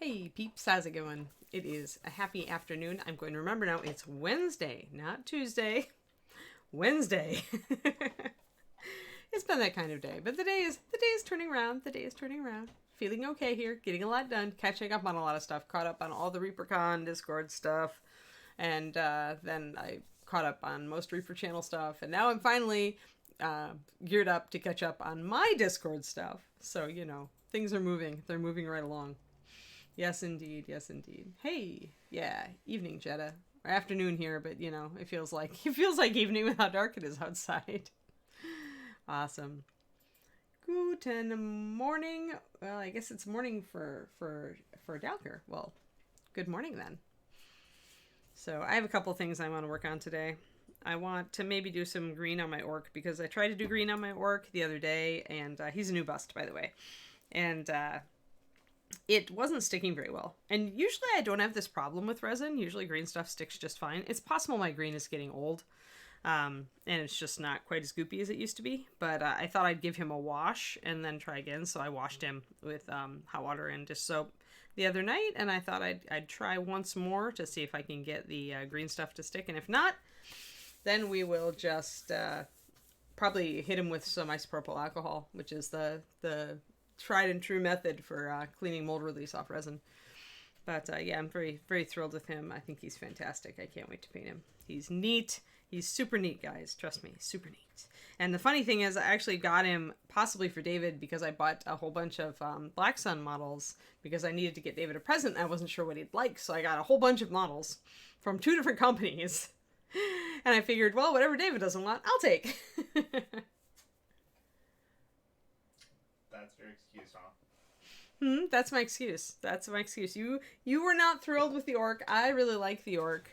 Hey peeps, how's it going? It is a happy afternoon. I'm going to remember now it's Wednesday, not Tuesday. Wednesday. It's been that kind of day, but the day is turning around. The day is turning around. Feeling okay here, getting a lot done, catching up on a lot of stuff, caught up on all the ReaperCon Discord stuff, and then I caught up on most Reaper channel stuff, and now I'm finally geared up to catch up on my Discord stuff. So, things are moving. They're moving right along. Yes, indeed. Yes, indeed. Hey, yeah, evening, Jetta. Or afternoon here, but it feels like evening with how dark it is outside. Awesome. Guten morning. Well, I guess it's morning for Dalker. Well, good morning then. So I have a couple things I want to work on today. I want to maybe do some green on my orc because I tried to do green on my orc the other day, and he's a new bust, by the way, and it wasn't sticking very well. And usually I don't have this problem with resin. Usually green stuff sticks just fine. It's possible my green is getting old, and it's just not quite as goopy as it used to be. But I thought I'd give him a wash and then try again. So I washed him with hot water and dish soap the other night, and I thought I'd try once more to see if I can get the green stuff to stick. And if not, then we will just probably hit him with some isopropyl alcohol, which is the tried and true method for cleaning mold release off resin. But yeah, I'm very, very thrilled with him. I think he's fantastic. I can't wait to paint him. He's neat. He's super neat, guys. Trust me, super neat. And the funny thing is, I actually got him possibly for David because I bought a whole bunch of Black Sun models because I needed to get David a present. I wasn't sure what he'd like, so I got a whole bunch of models from 2 different companies. And I figured, well, whatever David doesn't want, I'll take. That's your excuse, huh? That's my excuse. That's my excuse. You were not thrilled with the orc. I really like the orc.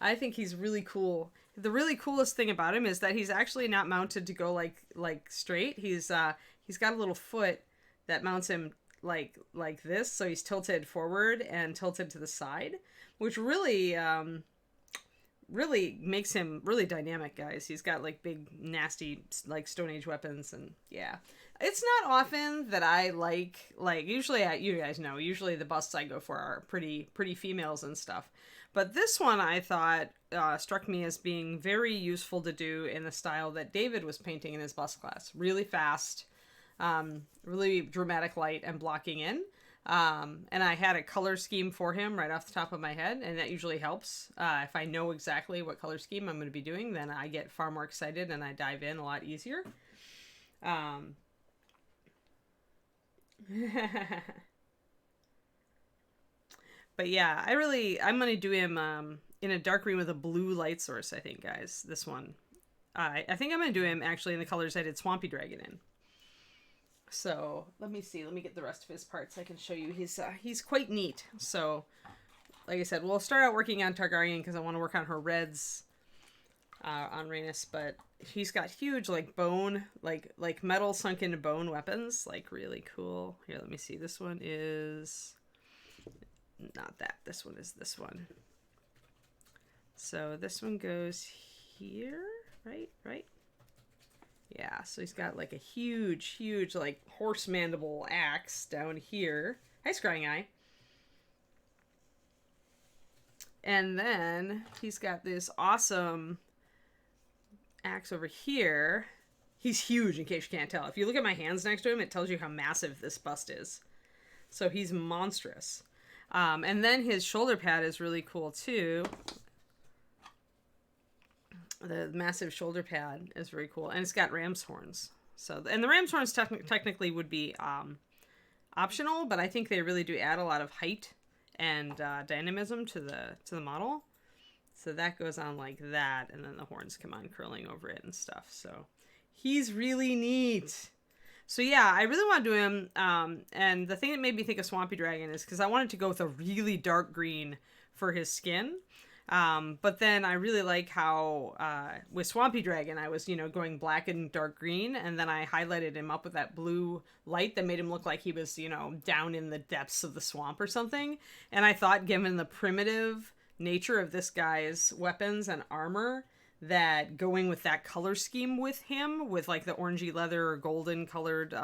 I think he's really cool. The really coolest thing about him is that he's actually not mounted to go like straight. He's got a little foot that mounts him like this, so he's tilted forward and tilted to the side, which really really makes him really dynamic, guys. He's got like big nasty like Stone Age weapons, and yeah. It's not often that I like usually you guys know, usually the busts I go for are pretty females and stuff. But this one I thought struck me as being very useful to do in the style that David was painting in his bust class. Really fast, really dramatic light and blocking in. And I had a color scheme for him right off the top of my head, and that usually helps. If I know exactly what color scheme I'm going to be doing, then I get far more excited and I dive in a lot easier. But yeah, I'm going to do him in a dark green with a blue light source, I think, guys. This one. I think I'm going to do him actually in the colors I did Swampy Dragon in. So let me see. Let me get the rest of his parts. I can show you. He's quite neat. So, like I said, we'll start out working on Targaryen because I want to work on her reds on Rhaenys. But he's got huge like bone, like metal sunk into bone weapons. Like really cool. Here, let me see. This one is not that. This one is this one. So this one goes here, right. Yeah, so he's got like a huge like horse mandible axe down here. Hi, Scrying Eye. And then he's got this awesome axe over here. He's huge, in case you can't tell. If you look at my hands next to him, it tells you how massive this bust is. So he's monstrous. And then his shoulder pad is really cool too. The massive shoulder pad is very cool, and it's got ram's horns. So, and the ram's horns technically would be optional, but I think they really do add a lot of height and dynamism to the model. So that goes on like that, and then the horns come on curling over it and stuff. So he's really neat. So yeah, I really want to do him. And the thing that made me think of Swampy Dragon is because I wanted to go with a really dark green for his skin. But then I really like how, with Swampy Dragon, I was, going black and dark green, and then I highlighted him up with that blue light that made him look like he was, down in the depths of the swamp or something. And I thought, given the primitive nature of this guy's weapons and armor, that going with that color scheme with him, with like the orangey leather or golden colored,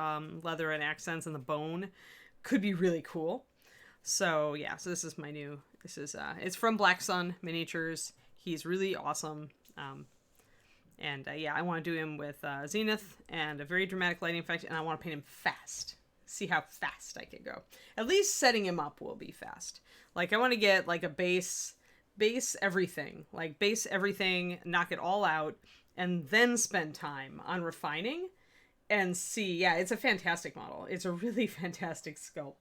leather and accents and the bone, could be really cool. So yeah, so this is my new, it's from Black Sun Miniatures. He's really awesome. And yeah, I want to do him with Zenith and a very dramatic lighting effect, and I want to paint him fast. See how fast I can go. At least setting him up will be fast. Like, I want to get like a base everything. Like, base everything, knock it all out, and then spend time on refining and see. Yeah, it's a fantastic model. It's a really fantastic sculpt.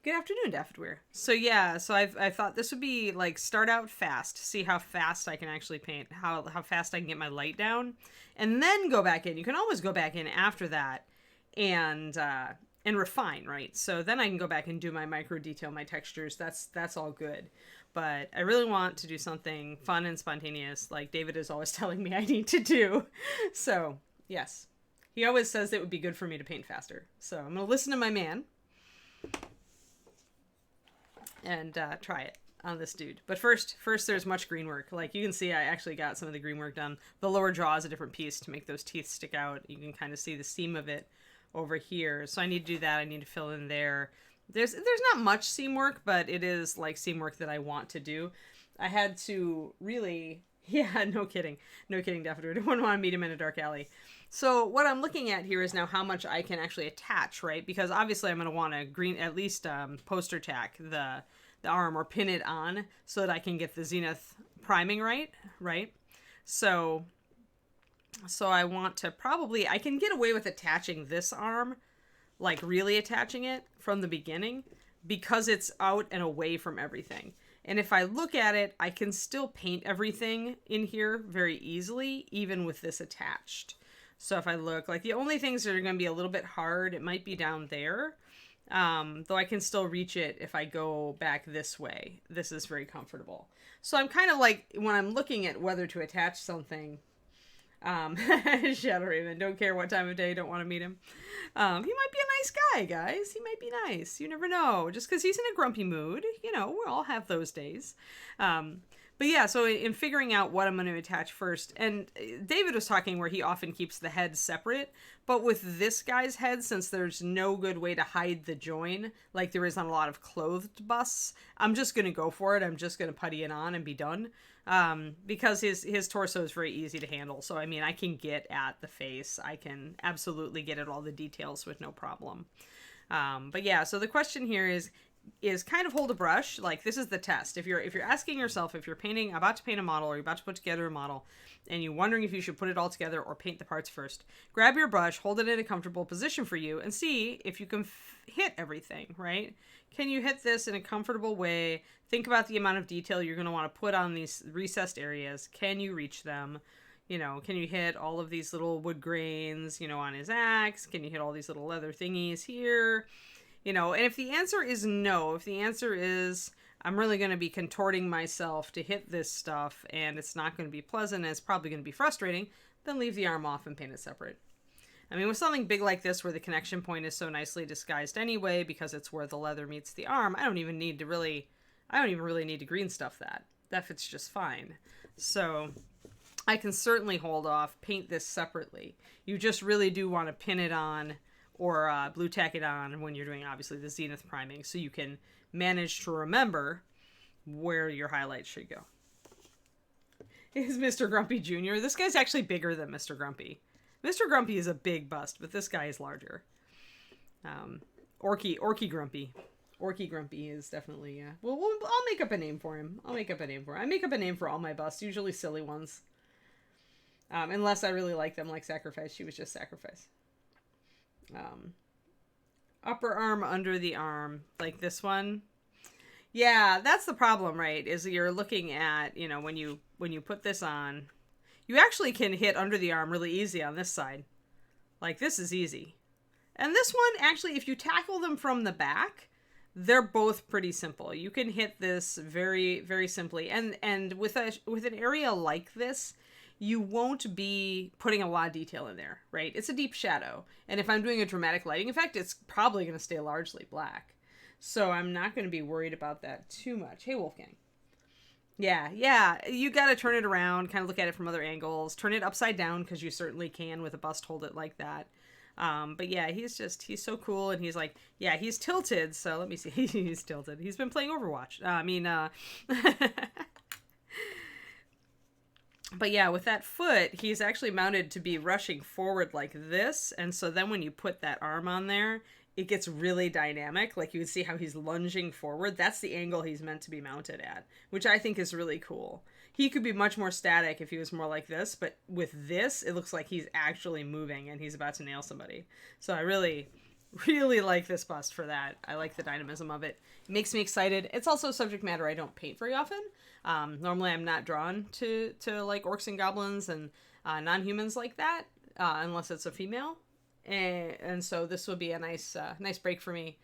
Good afternoon, Daffodweir. So yeah, so I thought this would be like, start out fast, see how fast I can actually paint, how fast I can get my light down, and then go back in. You can always go back in after that and refine, right? So then I can go back and do my micro detail, my textures. That's all good. But I really want to do something fun and spontaneous, like David is always telling me I need to do. So yes, he always says it would be good for me to paint faster. So I'm gonna listen to my man and try it on this dude. But first there's much green work. Like, you can see I actually got some of the green work done. The lower jaw is a different piece to make those teeth stick out. You can kind of see the seam of it over here. So I need to do that. I need to fill in there. There's not much seam work, but it is like seam work that I want to do. I had to really, yeah, no kidding, Daffodil. I don't want to meet him in a dark alley. So what I'm looking at here is now how much I can actually attach, right? Because obviously I'm going to want to green, at least poster tack the arm or pin it on so that I can get the Zenith priming right? So I want to probably, I can get away with attaching this arm, like really attaching it from the beginning, because it's out and away from everything. And if I look at it, I can still paint everything in here very easily, even with this attached. So if I look, like, the only things that are going to be a little bit hard, it might be down there. Though I can still reach it if I go back this way. This is very comfortable. So I'm kind of like, when I'm looking at whether to attach something, Shadow Raven, don't care what time of day, don't want to meet him. He might be a nice guy, guys. He might be nice. You never know. Just because he's in a grumpy mood, you know, we all have those days. But yeah, so in figuring out what I'm going to attach first, and David was talking where he often keeps the head separate, but with this guy's head, since there's no good way to hide the join, like there is on a lot of clothed busts, I'm just going to go for it. I'm just going to putty it on and be done. Because his torso is very easy to handle. So, I mean, I can get at the face. I can absolutely get at all the details with no problem. But yeah, so the question here is kind of hold a brush. Like, this is the test. If you're asking yourself, if you're about to paint a model, or you're about to put together a model, and you're wondering if you should put it all together or paint the parts first, grab your brush, hold it in a comfortable position for you, and see if you can hit everything, right? Can you hit this in a comfortable way? Think about the amount of detail you're going to want to put on these recessed areas. Can you reach them? You know, can you hit all of these little wood grains, you know, on his axe? Can you hit all these little leather thingies here? You know, and if the answer is no, if the answer is I'm really going to be contorting myself to hit this stuff and it's not going to be pleasant and it's probably going to be frustrating, then leave the arm off and paint it separate. I mean, with something big like this where the connection point is so nicely disguised anyway because it's where the leather meets the arm, I don't even really need to green stuff that. That fits just fine. So I can certainly hold off, paint this separately. You just really do want to pin it on or blue tack it on when you're doing, obviously, the Zenith priming, so you can manage to remember where your highlights should go. Is Mr. Grumpy Jr.? This guy's actually bigger than Mr. Grumpy. Mr. Grumpy is a big bust, but this guy is larger. Orky Grumpy. Orky Grumpy is definitely, yeah. Well, I'll make up a name for him. I make up a name for all my busts, usually silly ones. Unless I really like them, like Sacrifice. She was just Sacrifice. Upper arm, under the arm, like this one. Yeah, that's the problem, right? Is you're looking at, you know, when you put this on, you actually can hit under the arm really easy on this side. Like, this is easy. And this one, actually, if you tackle them from the back, they're both pretty simple. You can hit this very, very simply. And with an area like this, you won't be putting a lot of detail in there, right? It's a deep shadow. And if I'm doing a dramatic lighting effect, it's probably going to stay largely black. So I'm not going to be worried about that too much. Hey, Wolfgang. Yeah, you got to turn it around, kind of look at it from other angles. Turn it upside down, because you certainly can with a bust hold it like that. But yeah, he's so cool, and he's like, yeah, he's tilted. So let me see, he's tilted. He's been playing Overwatch. But yeah, with that foot, he's actually mounted to be rushing forward like this. And so then when you put that arm on there, it gets really dynamic. Like you can see how he's lunging forward. That's the angle he's meant to be mounted at, which I think is really cool. He could be much more static if he was more like this, but with this, it looks like he's actually moving and he's about to nail somebody. So I really, really like this bust for that. I like the dynamism of it. It makes me excited. It's also a subject matter I don't paint very often. Normally I'm not drawn to like orcs and goblins and non-humans like that, unless it's a female. And so this would be a nice break for me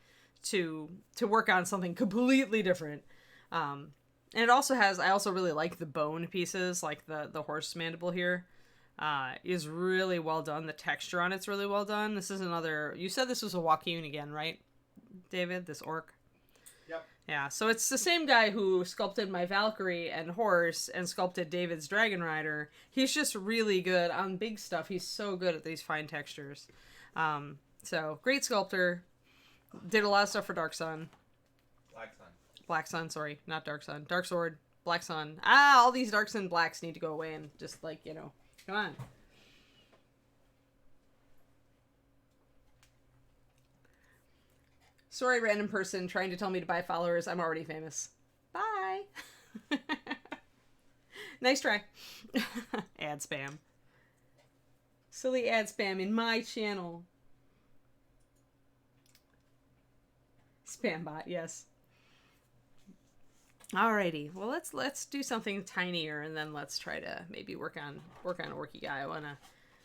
to work on something completely different. And it also has, I also really like the bone pieces, like the horse mandible here is really well done. The texture on it's really well done. This is another, you said this was a Joaquin again, right, David? This orc? Yep. Yeah, so it's the same guy who sculpted my Valkyrie and horse and sculpted David's Dragon Rider. He's just really good on big stuff. He's so good at these fine textures. So great sculptor. Did a lot of stuff for Dark Sun. Black Sun, sorry, not Dark Sun. Dark Sword, Black Sun. All these Dark Sun blacks need to go away and just like, come on. Sorry, random person trying to tell me to buy followers. I'm already famous. Bye. Nice try. Ad spam. Silly ad spam in my channel. Spam bot, yes. Alrighty. Well, let's do something tinier, and then let's try to maybe work on Orky guy. I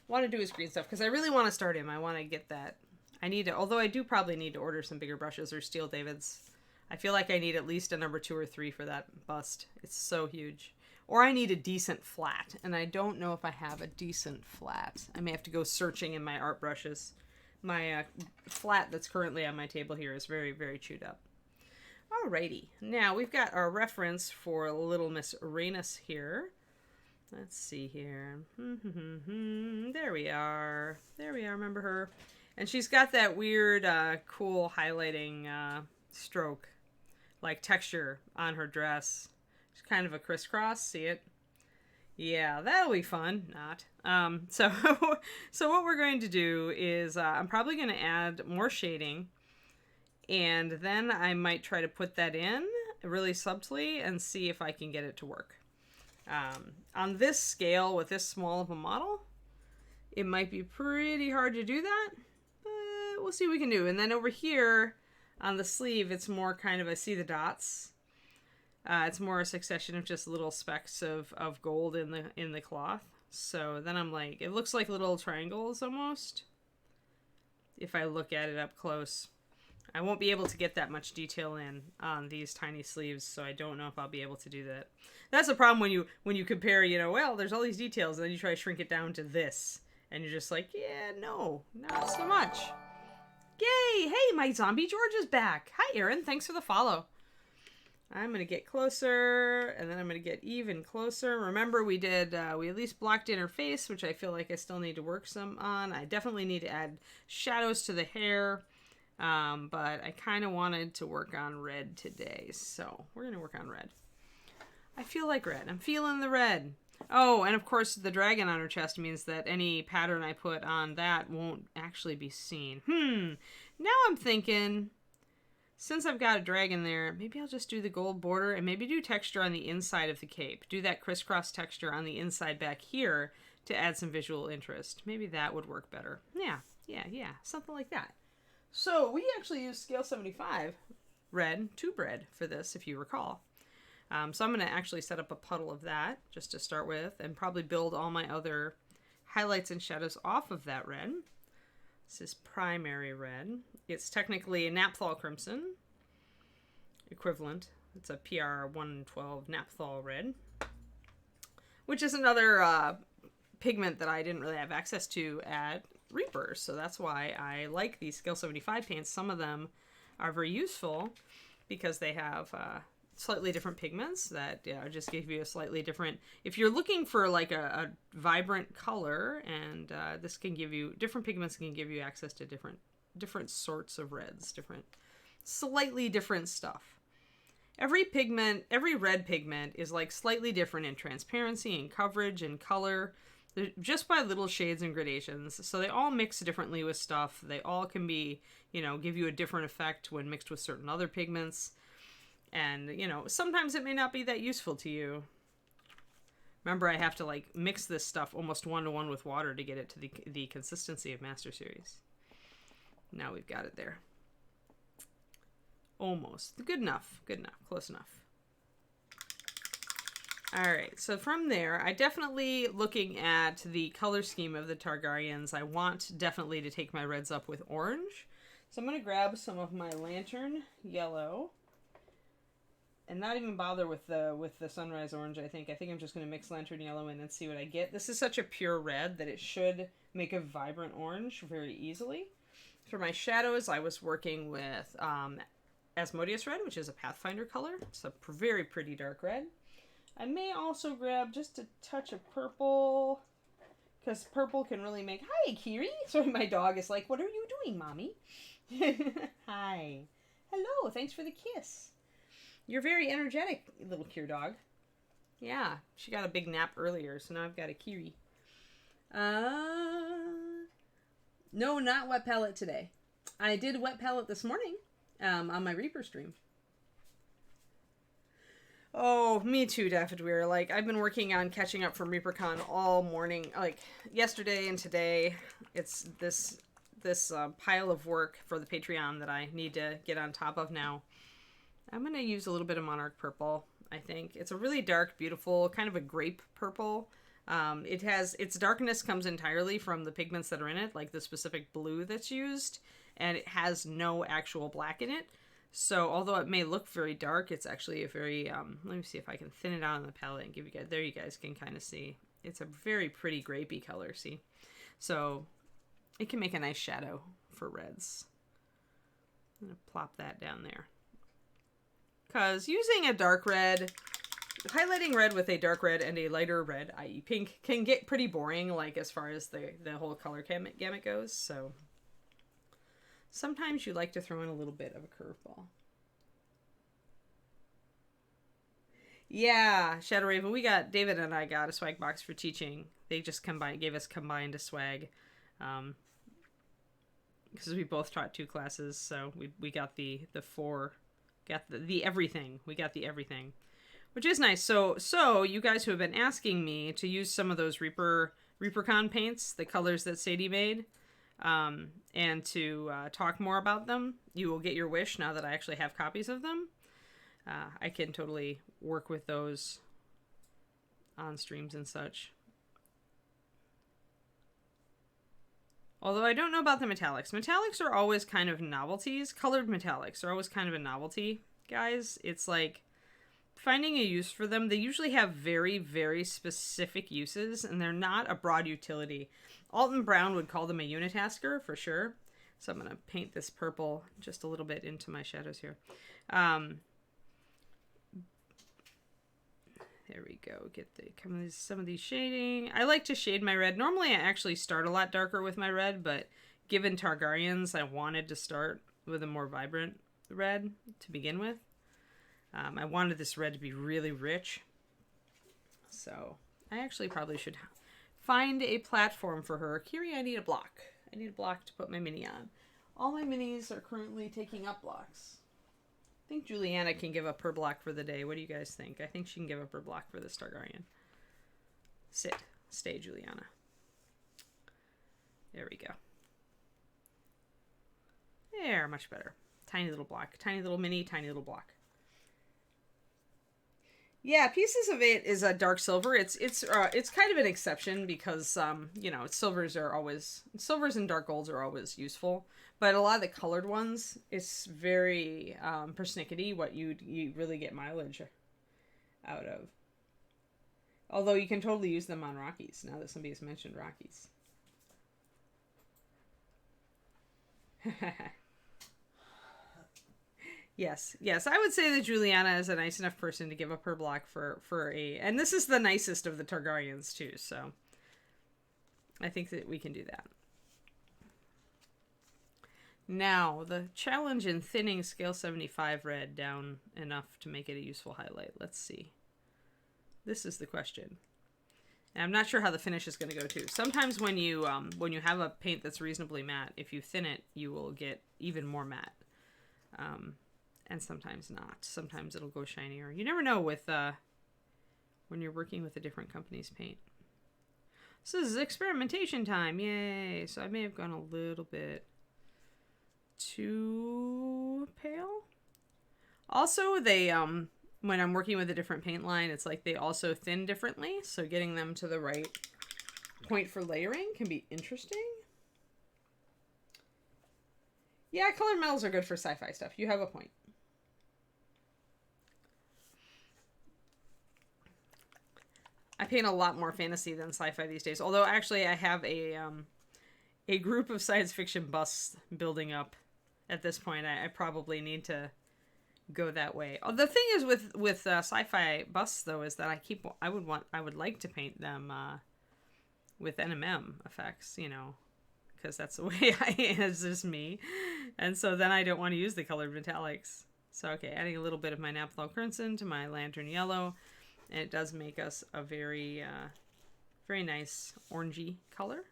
wanna do his green stuff because I really want to start him. I want to get that. I need to, although I do probably need to order some bigger brushes or steel Davids. I feel like I need at least a number 2 or 3 for that bust. It's so huge. Or I need a decent flat, and I don't know if I have a decent flat. I may have to go searching in my art brushes. My flat that's currently on my table here is very, very chewed up. Alrighty. Now we've got our reference for Little Miss Rhaenys here. Let's see here. There we are. There we are. Remember her? And she's got that weird, cool highlighting stroke, like texture on her dress. It's kind of a crisscross. See it? Yeah, that'll be fun. Not. So what we're going to do is I'm probably going to add more shading, and then I might try to put that in really subtly and see if I can get it to work. On this scale, with this small of a model, it might be pretty hard to do that. We'll see what we can do. And then over here on the sleeve, it's more kind of, I see the dots. It's more a succession of just little specks of gold in the cloth. So then I'm like, it looks like little triangles almost. If I look at it up close, I won't be able to get that much detail in on these tiny sleeves. So I don't know if I'll be able to do that. That's the problem when you compare, well, there's all these details, and then you try to shrink it down to this. And you're just like, yeah, no, not so much. Yay! Hey, my zombie George is back. Hi, Aaron. Thanks for the follow. I'm going to get closer, and then I'm going to get even closer. Remember, we at least blocked in her face, which I feel like I still need to work some on. I definitely need to add shadows to the hair, but I kind of wanted to work on red today, so we're going to work on red. I feel like red. I'm feeling the red. Oh, and of course the dragon on her chest means that any pattern I put on that won't actually be seen. Now I'm thinking, since I've got a dragon there, maybe I'll just do the gold border and maybe do texture on the inside of the cape. Do that crisscross texture on the inside back here to add some visual interest. Maybe that would work better. Yeah, something like that. So we actually used scale 75 red, tube red for this, if you recall. So I'm going to actually set up a puddle of that just to start with and probably build all my other highlights and shadows off of that red. This is primary red. It's technically a Naphthol Crimson equivalent. It's a PR 112 Naphthol Red, which is another pigment that I didn't really have access to at Reaper. So that's why I like these Scale 75 paints. Some of them are very useful because they have slightly different pigments that just give you a slightly different. If you're looking for like a vibrant color, and this can give you different pigments can give you access to different sorts of reds, slightly different stuff. Every red pigment is like slightly different in transparency and coverage and color, just by little shades and gradations. So they all mix differently with stuff. They all can be, give you a different effect when mixed with certain other pigments. And, sometimes it may not be that useful to you. Remember, I have to like mix this stuff almost 1-to-1 with water to get it to the consistency of Master Series. Now we've got it there. Almost. Good enough. Close enough. Alright, so from there, I definitely, looking at the color scheme of the Targaryens, I want definitely to take my reds up with orange. So I'm going to grab some of my Lantern Yellow. And not even bother with the Sunrise Orange, I think. I think I'm just going to mix Lantern Yellow in and see what I get. This is such a pure red that it should make a vibrant orange very easily. For my shadows, I was working with Asmodeus Red, which is a Pathfinder color. It's a very pretty dark red. I may also grab just a touch of purple, because purple can really make... Hi, Kiri! Sorry, my dog is like, what are you doing, Mommy? Hi. Hello, thanks for the kiss. You're very energetic, little Kiri dog. Yeah, she got a big nap earlier, so now I've got a Kiri. No, not wet palette today. I did wet palette this morning on my Reaper stream. Oh, me too, Daffodweir. Like, I've been working on catching up from ReaperCon all morning. Like, yesterday and today. It's this pile of work for the Patreon that I need to get on top of now. I'm going to use a little bit of Monarch Purple, I think. It's a really dark, beautiful, kind of a grape purple. Its darkness comes entirely from the pigments that are in it, like the specific blue that's used, and it has no actual black in it. So, although it may look very dark, it's actually a very, let me see if I can thin it out on the palette and give you guys, there you guys can kind of see. It's a very pretty grapey color, see? So, it can make a nice shadow for reds. I'm going to plop that down there. Because using a dark red, highlighting red with a dark red and a lighter red, i.e. pink, can get pretty boring, like, as far as the whole color gamut goes, so... Sometimes you like to throw in a little bit of a curveball. Yeah, Shadow Raven, David and I got a swag box for teaching. They just gave us combined a swag. Because we both taught 2 classes, so we got the everything. We got the everything. Which is nice. So you guys who have been asking me to use some of those ReaperCon paints, the colors that Sadie made, and to talk more about them, you will get your wish now that I actually have copies of them. I can totally work with those on streams and such. Although I don't know about the metallics. Metallics are always kind of novelties. Colored metallics are always kind of a novelty, guys. It's like finding a use for them. They usually have very, very specific uses, and they're not a broad utility. Alton Brown would call them a unitasker, for sure. So I'm going to paint this purple just a little bit into my shadows here. There we go. Get some of these shading. I like to shade my red. Normally, I actually start a lot darker with my red, but given Targaryens, I wanted to start with a more vibrant red to begin with. I wanted this red to be really rich. So I actually probably should find a platform for her. Kiri, I need a block. I need a block to put my mini on. All my minis are currently taking up blocks. I think Juliana can give up her block for the day. What do you guys think? I think she can give up her block for this Targaryen. Stay, Juliana. There we go. There, much better. Tiny little block. Tiny little mini, tiny little block. Yeah, Pieces of It is a dark silver. It's kind of an exception because silvers and dark golds are always useful, but a lot of the colored ones, it's very persnickety what you really get mileage out of. Although you can totally use them on Rockies now that somebody's mentioned Rockies. Yes, I would say that Juliana is a nice enough person to give up her block for a, and this is the nicest of the Targaryens too, so I think that we can do that. Now, the challenge in thinning scale 75 red down enough to make it a useful highlight. Let's see. This is the question. And I'm not sure how the finish is going to go too. Sometimes when you have a paint that's reasonably matte, if you thin it, you will get even more matte. And sometimes not. Sometimes it'll go shinier. You never know with when you're working with a different company's paint. So this is experimentation time. Yay. So I may have gone a little bit too pale. Also, they when I'm working with a different paint line, it's like they also thin differently, so getting them to the right point for layering can be interesting. Yeah, colored metals are good for sci-fi stuff. You have a point. I paint a lot more fantasy than sci-fi these days, although actually I have a group of science fiction busts building up. At this point, I probably need to go that way. Oh, the thing is with sci-fi busts though is that I would like to paint them with NMM effects, you know, because that's the way it's just me, and so then I don't want to use the colored metallics. So okay, adding a little bit of my Naphthalene Crimson to my Lantern Yellow, and it does make us a very very nice orangey color.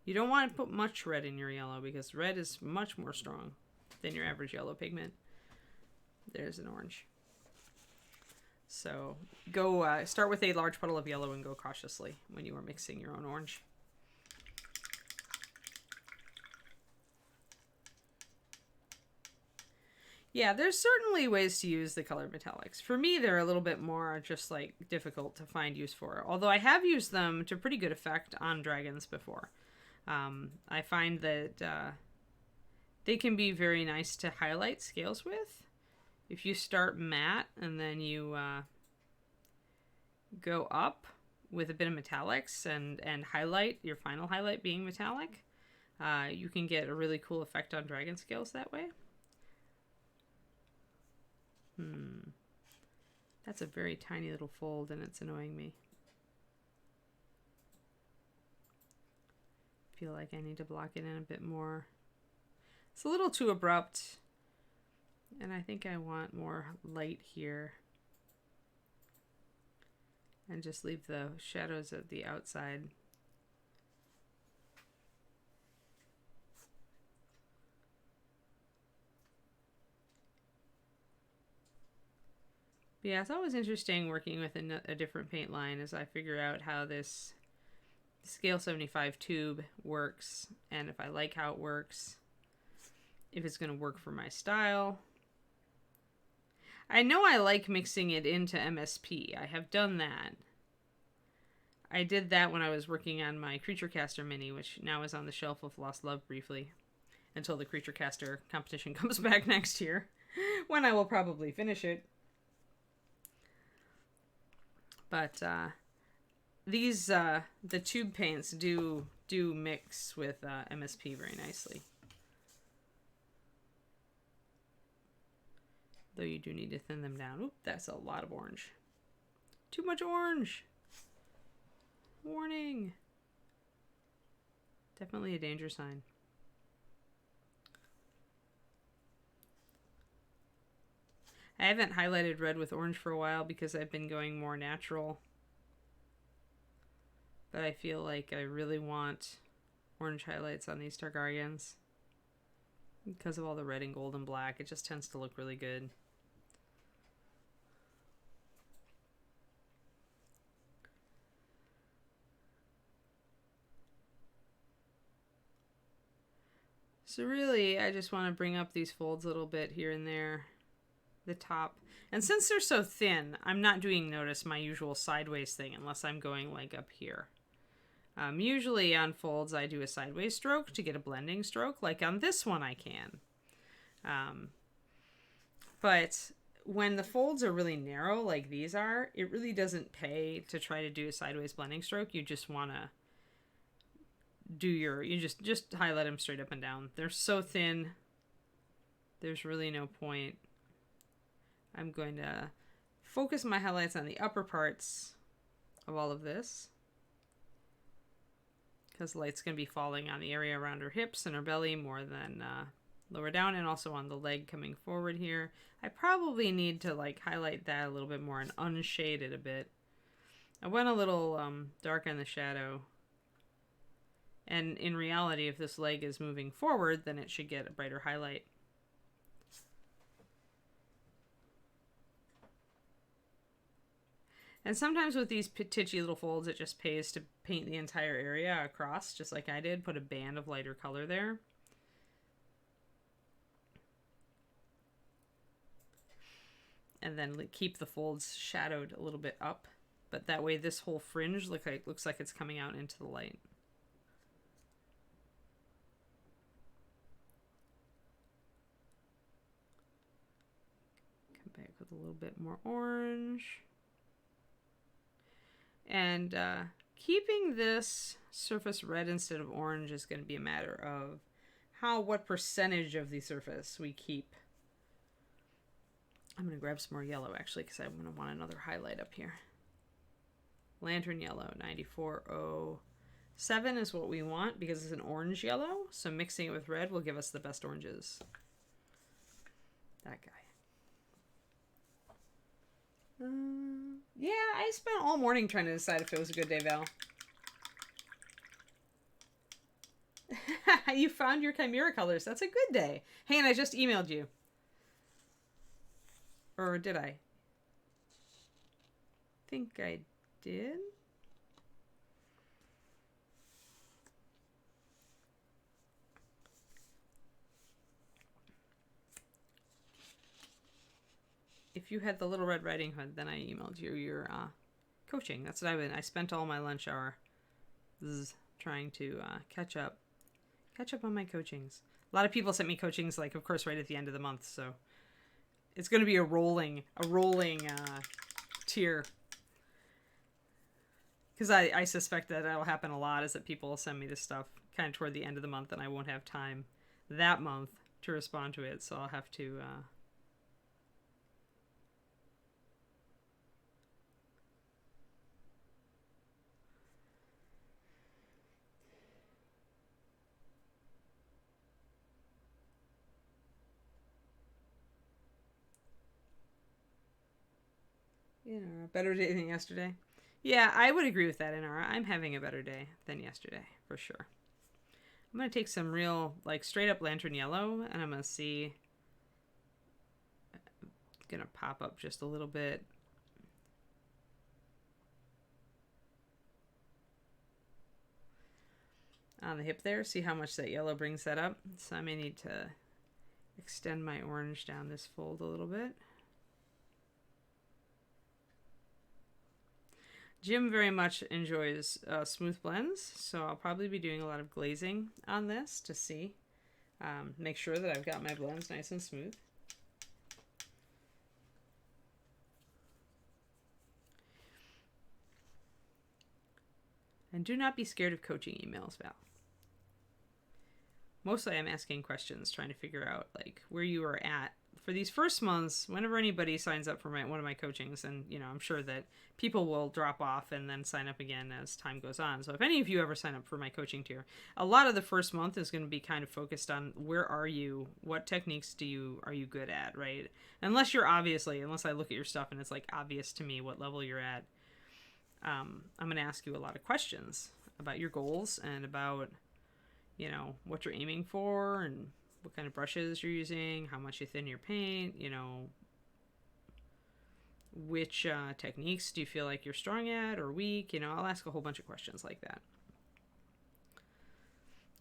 You don't want to put much red in your yellow because red is much more strong than your average yellow pigment. There's an orange. So go start with a large puddle of yellow and go cautiously when you are mixing your own orange. Yeah, there's certainly ways to use the colored metallics. For me, they're a little bit more just like difficult to find use for. Although I have used them to pretty good effect on dragons before. I find that they can be very nice to highlight scales with. If you start matte and then you go up with a bit of metallics and highlight, your final highlight being metallic, you can get a really cool effect on dragon scales that way. That's a very tiny little fold and it's annoying me. Feel like I need to block it in a bit more. It's a little too abrupt, and I think I want more light here and just leave the shadows of the outside. But yeah, it's always interesting working with a different paint line as I figure out how this scale 75 tube works, and if I like how it works, if it's going to work for my style. I know I like mixing it into MSP. I have done that. I did that when I was working on my Creature Caster mini, which now is on the shelf of Lost Love briefly, until the Creature Caster competition comes back next year, when I will probably finish it. But these the tube paints do mix with MSP very nicely. Though you do need to thin them down. Oop, that's a lot of orange. Too much orange. Warning. Definitely a danger sign. I haven't highlighted red with orange for a while because I've been going more natural. But I feel like I really want orange highlights on these Targaryens. Because of all the red and gold and black, it just tends to look really good. So really, I just want to bring up these folds a little bit here and there. The top. And since they're so thin, I'm not doing, notice, my usual sideways thing unless I'm going like up here. Usually on folds I do a sideways stroke to get a blending stroke. Like on this one I can. But when the folds are really narrow like these are, it really doesn't pay to try to do a sideways blending stroke. You just want to do you just highlight them straight up and down. They're so thin there's really no point. I'm going to focus my highlights on the upper parts of all of this, because the light's going to be falling on the area around her hips and her belly more than lower down, and also on the leg coming forward here. I probably need to like highlight that a little bit more and unshade it a bit. I went a little dark on the shadow, and in reality, if this leg is moving forward, then it should get a brighter highlight. And sometimes with these titchy little folds, it just pays to paint the entire area across, just like I did. Put a band of lighter color there. And then keep the folds shadowed a little bit up. But that way this whole fringe looks like it's coming out into the light. Come back with a little bit more orange. And keeping this surface red instead of orange is going to be a matter of what percentage of the surface we keep. I'm going to grab some more yellow actually, because I'm going to want another highlight up here. Lantern yellow, 9407 is what we want because it's an orange yellow. So mixing it with red will give us the best oranges. That guy. Yeah, I spent all morning trying to decide if it was a good day, Val. You found your Chimera colors. That's a good day. Hey, and I just emailed you. Or did I? Think I did. If you had the Little Red Riding Hood, then I emailed you your coaching. That's what I spent all my lunch hour trying to catch up on my coachings. A lot of people sent me coachings, like, of course, right at the end of the month. So it's going to be a rolling tier. Because I suspect that that'll happen a lot, is that people will send me this stuff kind of toward the end of the month, and I won't have time that month to respond to it. So I'll have to... a better day than yesterday. Yeah, I would agree with that, Inara. I'm having a better day than yesterday, for sure. I'm going to take some real, like, straight up lantern yellow, and I'm going to see... I'm going to pop up just a little bit. On the hip there, see how much that yellow brings that up. So I may need to extend my orange down this fold a little bit. Jim very much enjoys smooth blends, so I'll probably be doing a lot of glazing on this to see. Make sure that I've got my blends nice and smooth. And do not be scared of coaching emails, Val. Mostly I'm asking questions, trying to figure out like where you are at for these first months. Whenever anybody signs up for one of my coachings, and I'm sure that people will drop off and then sign up again as time goes on. So if any of you ever sign up for my coaching tier, a lot of the first month is going to be kind of focused on where are you, what techniques are you good at, right? Unless I look at your stuff and it's like obvious to me what level you're at. I'm going to ask you a lot of questions about your goals and about what you're aiming for and what kind of brushes you're using, how much you thin your paint, which techniques do you feel like you're strong at or weak. I'll ask a whole bunch of questions like that.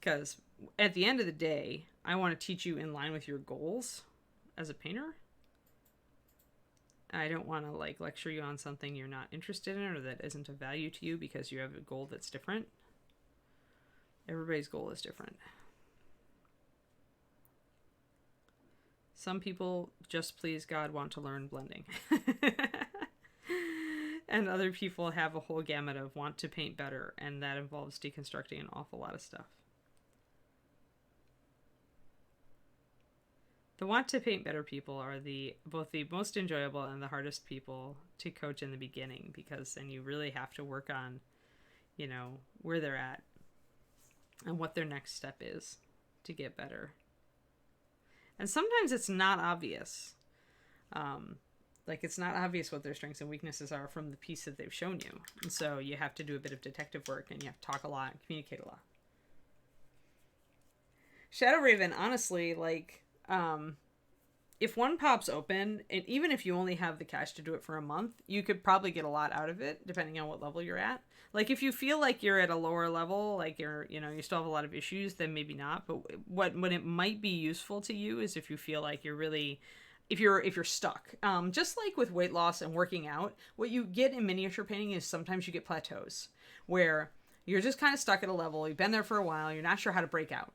Because at the end of the day, I want to teach you in line with your goals as a painter. I don't want to lecture you on something you're not interested in or that isn't of value to you because you have a goal that's different. Everybody's goal is different. Some people, just please God, want to learn blending. And other people have a whole gamut of want to paint better, and that involves deconstructing an awful lot of stuff. The want to paint better people are the both the most enjoyable and the hardest people to coach in the beginning, because then you really have to work on, where they're at and what their next step is to get better. And sometimes it's not obvious. It's not obvious what their strengths and weaknesses are from the piece that they've shown you. And so you have to do a bit of detective work, and you have to talk a lot and communicate a lot. Shadow Raven, honestly, if one pops open, and even if you only have the cash to do it for a month, you could probably get a lot out of it, depending on what level you're at. Like, if you feel like you're at a lower level, like you still have a lot of issues, then maybe not. But when it might be useful to you is if you feel like you're really, if you're stuck. Just like with weight loss and working out, what you get in miniature painting is sometimes you get plateaus where you're just kind of stuck at a level. You've been there for a while. You're not sure how to break out.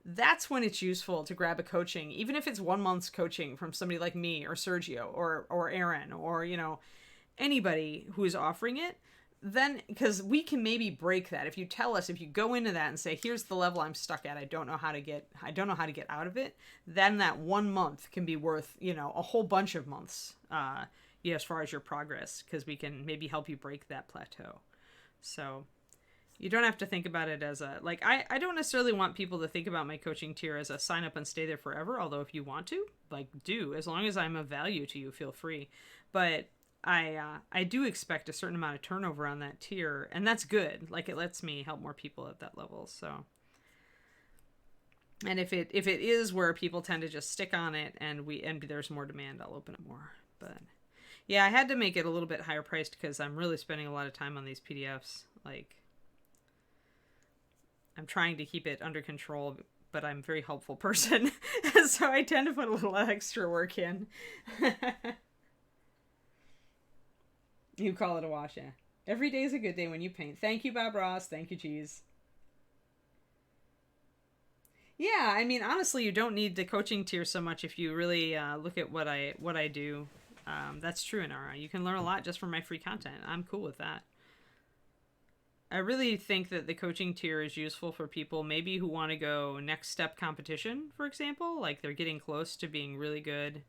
That's when it's useful to grab a coaching, even if it's 1 month's coaching from somebody like me or Sergio or Aaron or, anybody who is offering it. Then, because we can maybe break that. If you tell us, if you go into that and say, here's the level I'm stuck at, I don't know how to get out of it, then that 1 month can be worth, a whole bunch of months, as far as your progress, because we can maybe help you break that plateau. So you don't have to think about it as I don't necessarily want people to think about my coaching tier as a sign up and stay there forever. Although if you want to, do, as long as I'm of value to you, feel free. But I do expect a certain amount of turnover on that tier, and that's good. It lets me help more people at that level. So, and if it is where people tend to just stick on it and there's more demand, I'll open it more. But yeah, I had to make it a little bit higher priced because I'm really spending a lot of time on these PDFs. I'm trying to keep it under control, but I'm a very helpful person, so I tend to put a little extra work in. You call it a wash, yeah. Every day is a good day when you paint. Thank you, Bob Ross. Thank you, Cheese. Yeah, I mean, honestly, you don't need the coaching tier so much if you really look at what I do. That's true, Inara. You can learn a lot just from my free content. I'm cool with that. I really think that the coaching tier is useful for people maybe who want to go next step competition, for example. Like they're getting close to being really good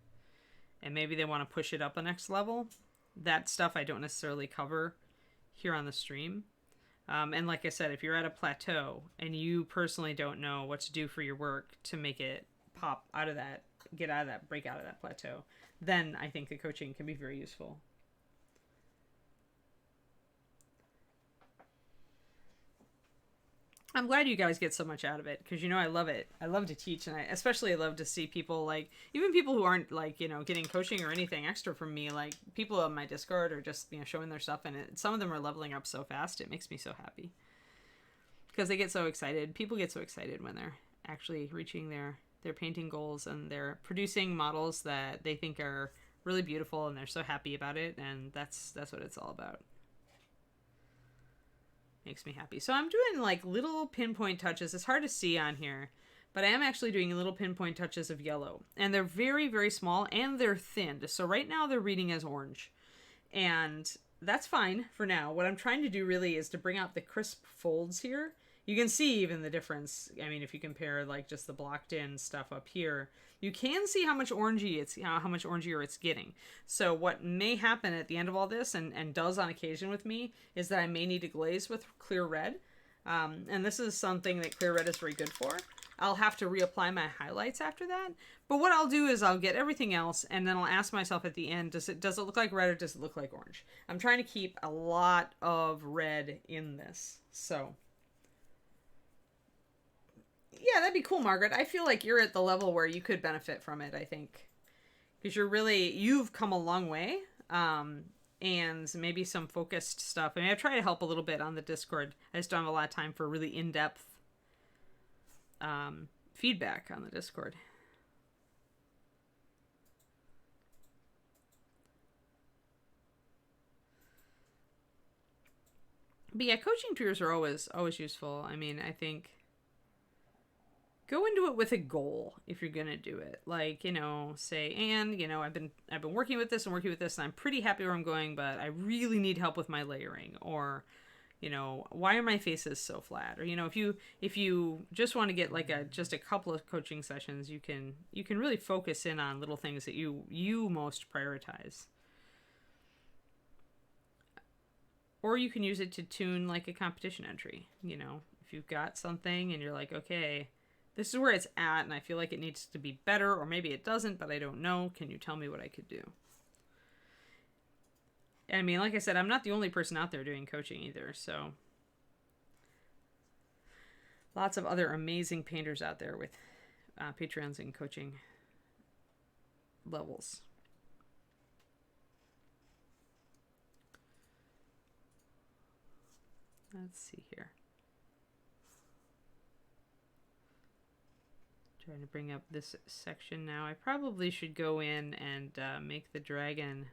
and maybe they want to push it up a next level. That stuff I don't necessarily cover here on the stream. And like I said, if you're at a plateau and you personally don't know what to do for your work to make it pop out of that, get out of that, break out of that plateau, then I think the coaching can be very useful. I'm glad you guys get so much out of it because I love it. I love to teach, and I especially love to see people even people who aren't getting coaching or anything extra from me, like people on my Discord or just showing their stuff, and some of them are leveling up so fast. It makes me so happy because they get so excited. People get so excited when they're actually reaching their painting goals and they're producing models that they think are really beautiful, and they're so happy about it, and that's what it's all about. Makes me happy. So I'm doing little pinpoint touches. It's hard to see on here, but I am actually doing little pinpoint touches of yellow, and they're very, very small and they're thinned. So right now they're reading as orange, and that's fine for now. What I'm trying to do really is to bring out the crisp folds here. You can see even the difference. I mean, if you compare just the blocked in stuff up here, you can see how much orangey how much orangier it's getting. So what may happen at the end of all this, and does on occasion with me, is that I may need to glaze with clear red. And this is something that clear red is very good for. I'll have to reapply my highlights after that. But what I'll do is I'll get everything else, and then I'll ask myself at the end, does it look like red or does it look like orange? I'm trying to keep a lot of red in this. So yeah, that'd be cool, Margaret. I feel like you're at the level where you could benefit from it, I think. Because you've come a long way. And maybe some focused stuff. I mean, I try to help a little bit on the Discord. I just don't have a lot of time for really in-depth feedback on the Discord. But yeah, coaching tours are always useful. I mean, I think go into it with a goal if you're gonna do it. Say, I've been working with this and I'm pretty happy where I'm going, but I really need help with my layering. Or, You know, why are my faces so flat? Or, you know, if you just want to get like just a couple of coaching sessions, you can really focus in on little things that you most prioritize. Or you can use it to tune like a competition entry. You know, if you've got something and you're like, okay, this is where it's at and I feel like it needs to be better, or maybe it doesn't, but I don't know. Can you tell me what I could do? And I mean, like I said, I'm not the only person out there doing coaching either, so lots of other amazing painters out there with Patreons and coaching levels. Let's see here. Trying to bring up this section now. I probably should go in and make the dragon,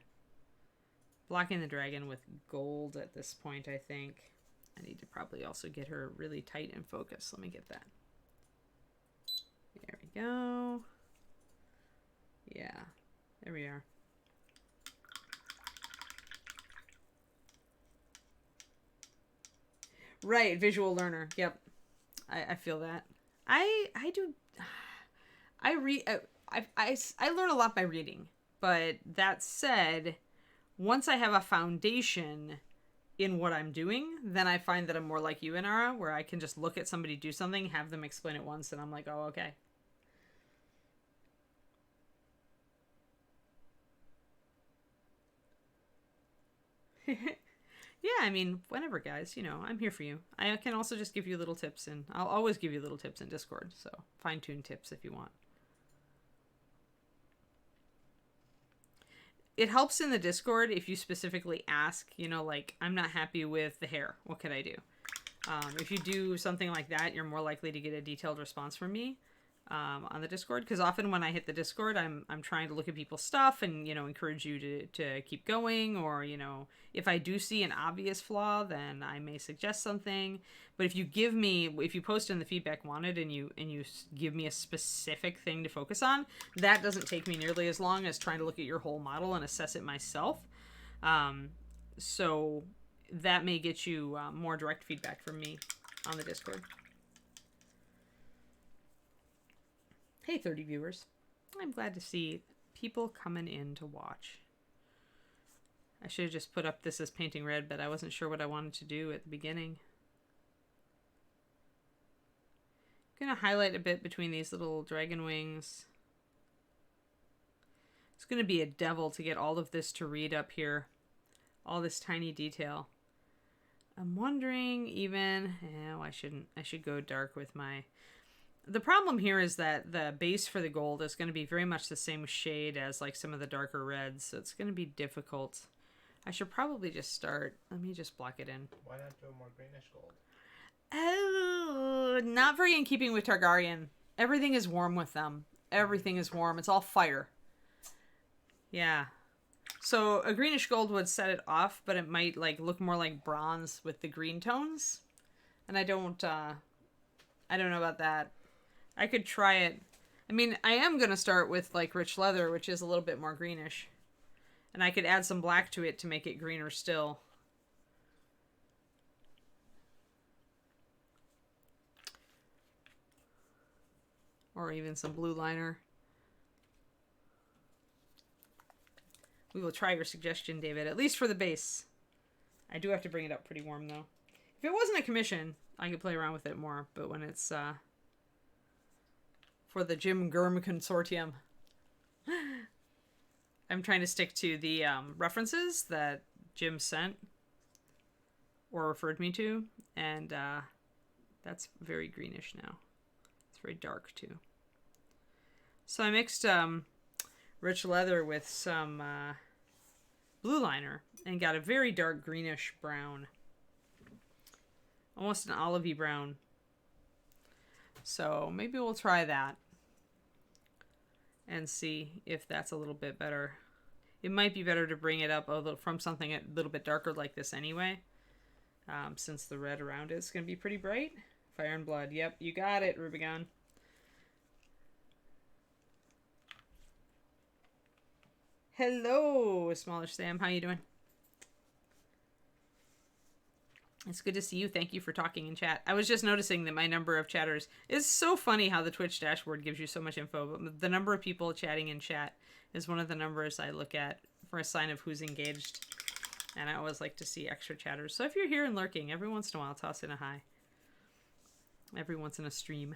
blocking the dragon with gold at this point, I think. I need to probably also get her really tight and focused. Let me get that. There we go. Yeah, there we are. Right, visual learner. Yep, I feel that. I do. I read. I learn a lot by reading. But that said, once I have a foundation in what I'm doing, then I find that I'm more like you, Inara, where I can just look at somebody do something, have them explain it once, and I'm like, oh, okay. Yeah, I mean, whenever, guys, you know, I'm here for you. I can also just give you little tips, and I'll always give you little tips in Discord, so fine-tune tips if you want. It helps in the Discord if you specifically ask, you know, like, I'm not happy with the hair. What could I do? If you do something like that, you're more likely to get a detailed response from me on the Discord. Because often when I hit the Discord, I'm trying to look at people's stuff and, you know, encourage you to keep going. Or, you know, if I do see an obvious flaw, then I may suggest something. But if you post in the feedback wanted and you give me a specific thing to focus on, that doesn't take me nearly as long as trying to look at your whole model and assess it myself. So that may get you more direct feedback from me on the Discord. Hey, 30 viewers. I'm glad to see people coming in to watch. I should have just put up this as painting red, but I wasn't sure what I wanted to do at the beginning. I'm going to highlight a bit between these little dragon wings. It's going to be a devil to get all of this to read up here. All this tiny detail. I'm wondering even... I should go dark with my... The problem here is that the base for the gold is going to be very much the same shade as like some of the darker reds, so it's going to be difficult. I should probably just start. Let me just block it in. Why not do a more greenish gold? Oh, not very in keeping with Targaryen. Everything is warm with them. Everything is warm. It's all fire. Yeah. So a greenish gold would set it off, but it might like look more like bronze with the green tones. And I don't know about that. I could try it. I mean, I am going to start with like rich leather, which is a little bit more greenish. And I could add some black to it to make it greener still. Or even some blue liner. We will try your suggestion, David, at least for the base. I do have to bring it up pretty warm, though. If it wasn't a commission, I could play around with it more. But when it's for the Jim Gurm Consortium, I'm trying to stick to the references that Jim sent or referred me to. And that's very greenish now. It's very dark, too. So I mixed rich leather with some blue liner and got a very dark greenish brown. Almost an olivey brown. So maybe we'll try that and see if that's a little bit better. It might be better to bring it up a little from something a little bit darker like this anyway. Since the red around it is going to be pretty bright. Fire and Blood. Yep, you got it, Rubigon. Hello, Smallish Sam. How you doing? It's good to see you. Thank you for talking in chat. I was just noticing that my number of chatters is so funny how the Twitch dashboard gives you so much info, but the number of people chatting in chat is one of the numbers I look at for a sign of who's engaged. And I always like to see extra chatters. So if you're here and lurking, every once in a while, toss in a hi. Every once in a stream.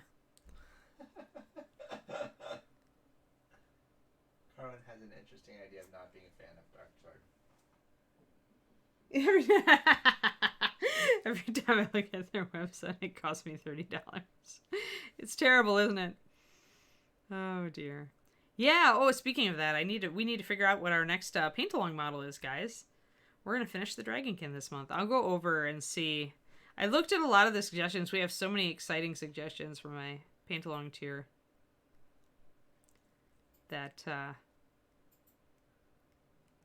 Carlin has an interesting idea of not being a fan of Dark Sword. Every time I look at their website, it costs me $30. It's terrible, isn't it? Oh dear. Yeah. Oh, speaking of that, we need to figure out what our next paint along model is, guys. We're gonna finish the Dragonkin this month. I'll go over and see. I looked at a lot of the suggestions. We have so many exciting suggestions for my paint along tier that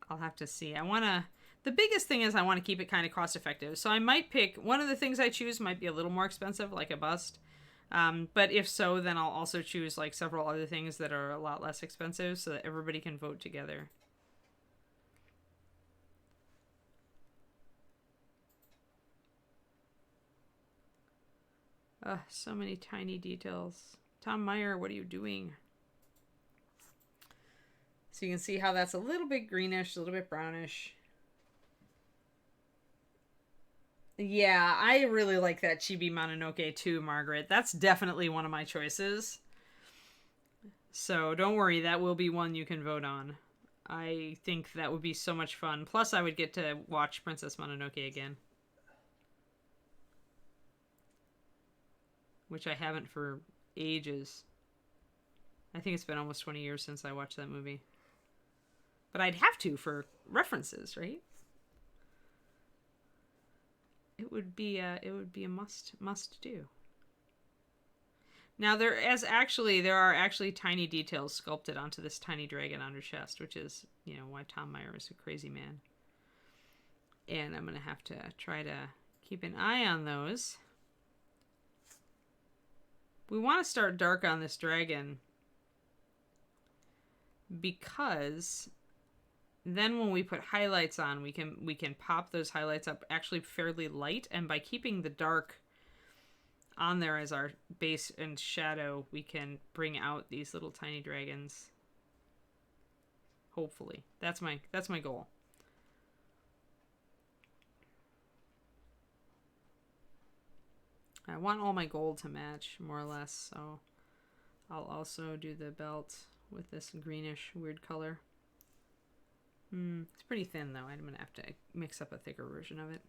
I'll have to see. The biggest thing is I want to keep it kind of cost effective. So I might pick, one of the things I choose might be a little more expensive, like a bust. But if so, then I'll also choose like several other things that are a lot less expensive so that everybody can vote together. So many tiny details. Tom Meyer, what are you doing? So you can see how that's a little bit greenish, a little bit brownish. Yeah, I really like that Chibi Mononoke too, Margaret. That's definitely one of my choices. So don't worry, that will be one you can vote on. I think that would be so much fun. Plus, I would get to watch Princess Mononoke again. Which I haven't for ages. I think it's been almost 20 years since I watched that movie. But I'd have to for references, right? It would be a must do. Now there are actually tiny details sculpted onto this tiny dragon on her chest, which is, you know, why Tom Meyer is a crazy man. And I'm gonna have to try to keep an eye on those. We want to start dark on this dragon because then when we put highlights on, we can pop those highlights up actually fairly light, and by keeping the dark on there as our base and shadow, we can bring out these little tiny dragons. Hopefully. That's my goal. I want all my gold to match, more or less, so I'll also do the belt with this greenish weird color. It's pretty thin, though. I'm going to have to mix up a thicker version of it.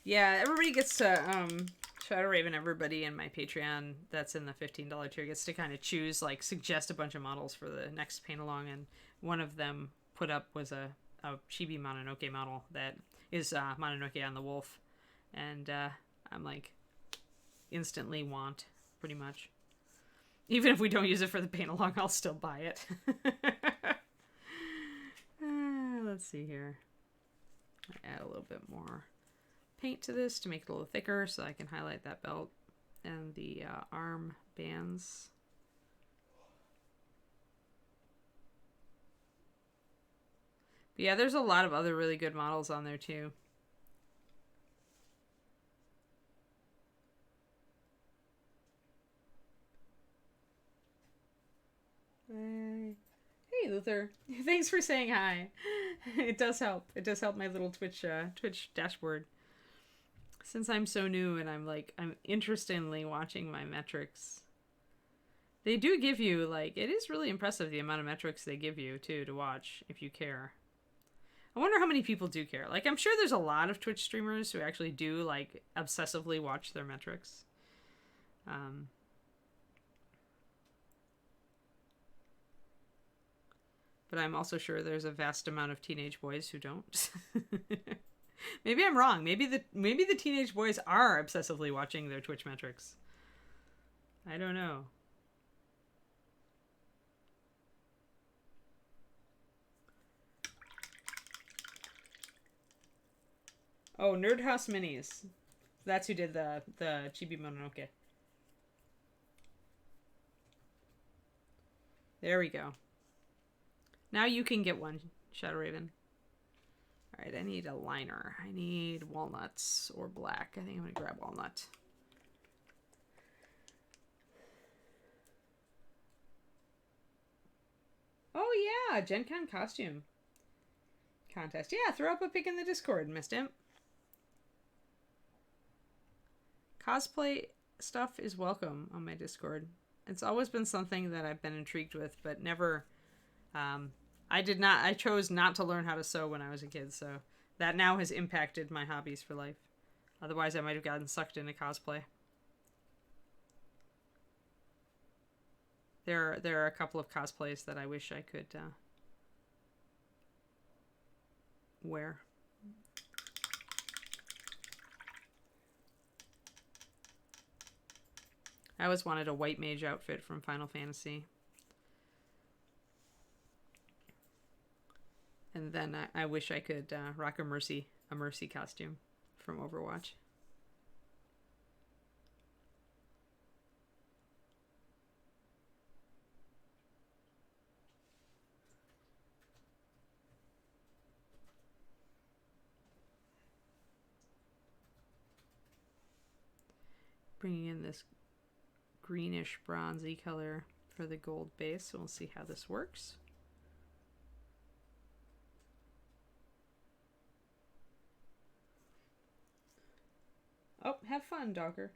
Yeah, everybody gets to Shadow Raven, everybody in my Patreon that's in the $15 tier gets to kind of choose, like, suggest a bunch of models for the next paint along, and one of them put up was a Chibi Mononoke model that is Mononoke on the wolf, and I'm like, instantly want, pretty much. Even if we don't use it for the paint along, I'll still buy it. Let's see here. Add a little bit more paint to this to make it a little thicker so I can highlight that belt and the arm bands. But yeah, there's a lot of other really good models on there too. Hey Luther, thanks for saying hi. It does help. It does help my little Twitch dashboard. Since I'm so new and I'm interestingly watching my metrics. They do give you, like, it is really impressive the amount of metrics they give you too to watch if you care. I wonder how many people do care. Like, I'm sure there's a lot of Twitch streamers who actually do, like, obsessively watch their metrics. But I'm also sure there's a vast amount of teenage boys who don't. Maybe I'm wrong. Maybe the teenage boys are obsessively watching their Twitch metrics. I don't know. Oh, Nerd House Minis. That's who did the Chibi Mononoke. There we go. Now you can get one, Shadow Raven. All right, I need a liner. I need walnuts or black. I think I'm gonna grab walnut. Oh yeah, Gen Con costume contest. Yeah, throw up a pic in the Discord, Miss Imp. Cosplay stuff is welcome on my Discord. It's always been something that I've been intrigued with, but never. I chose not to learn how to sew when I was a kid, so that now has impacted my hobbies for life. Otherwise, I might have gotten sucked into cosplay. There are a couple of cosplays that I wish I could wear. I always wanted a white mage outfit from Final Fantasy. And then I wish I could rock a Mercy costume from Overwatch. Bringing in this greenish bronzy color for the gold base, so we'll see how this works. Oh, have fun, Dogger.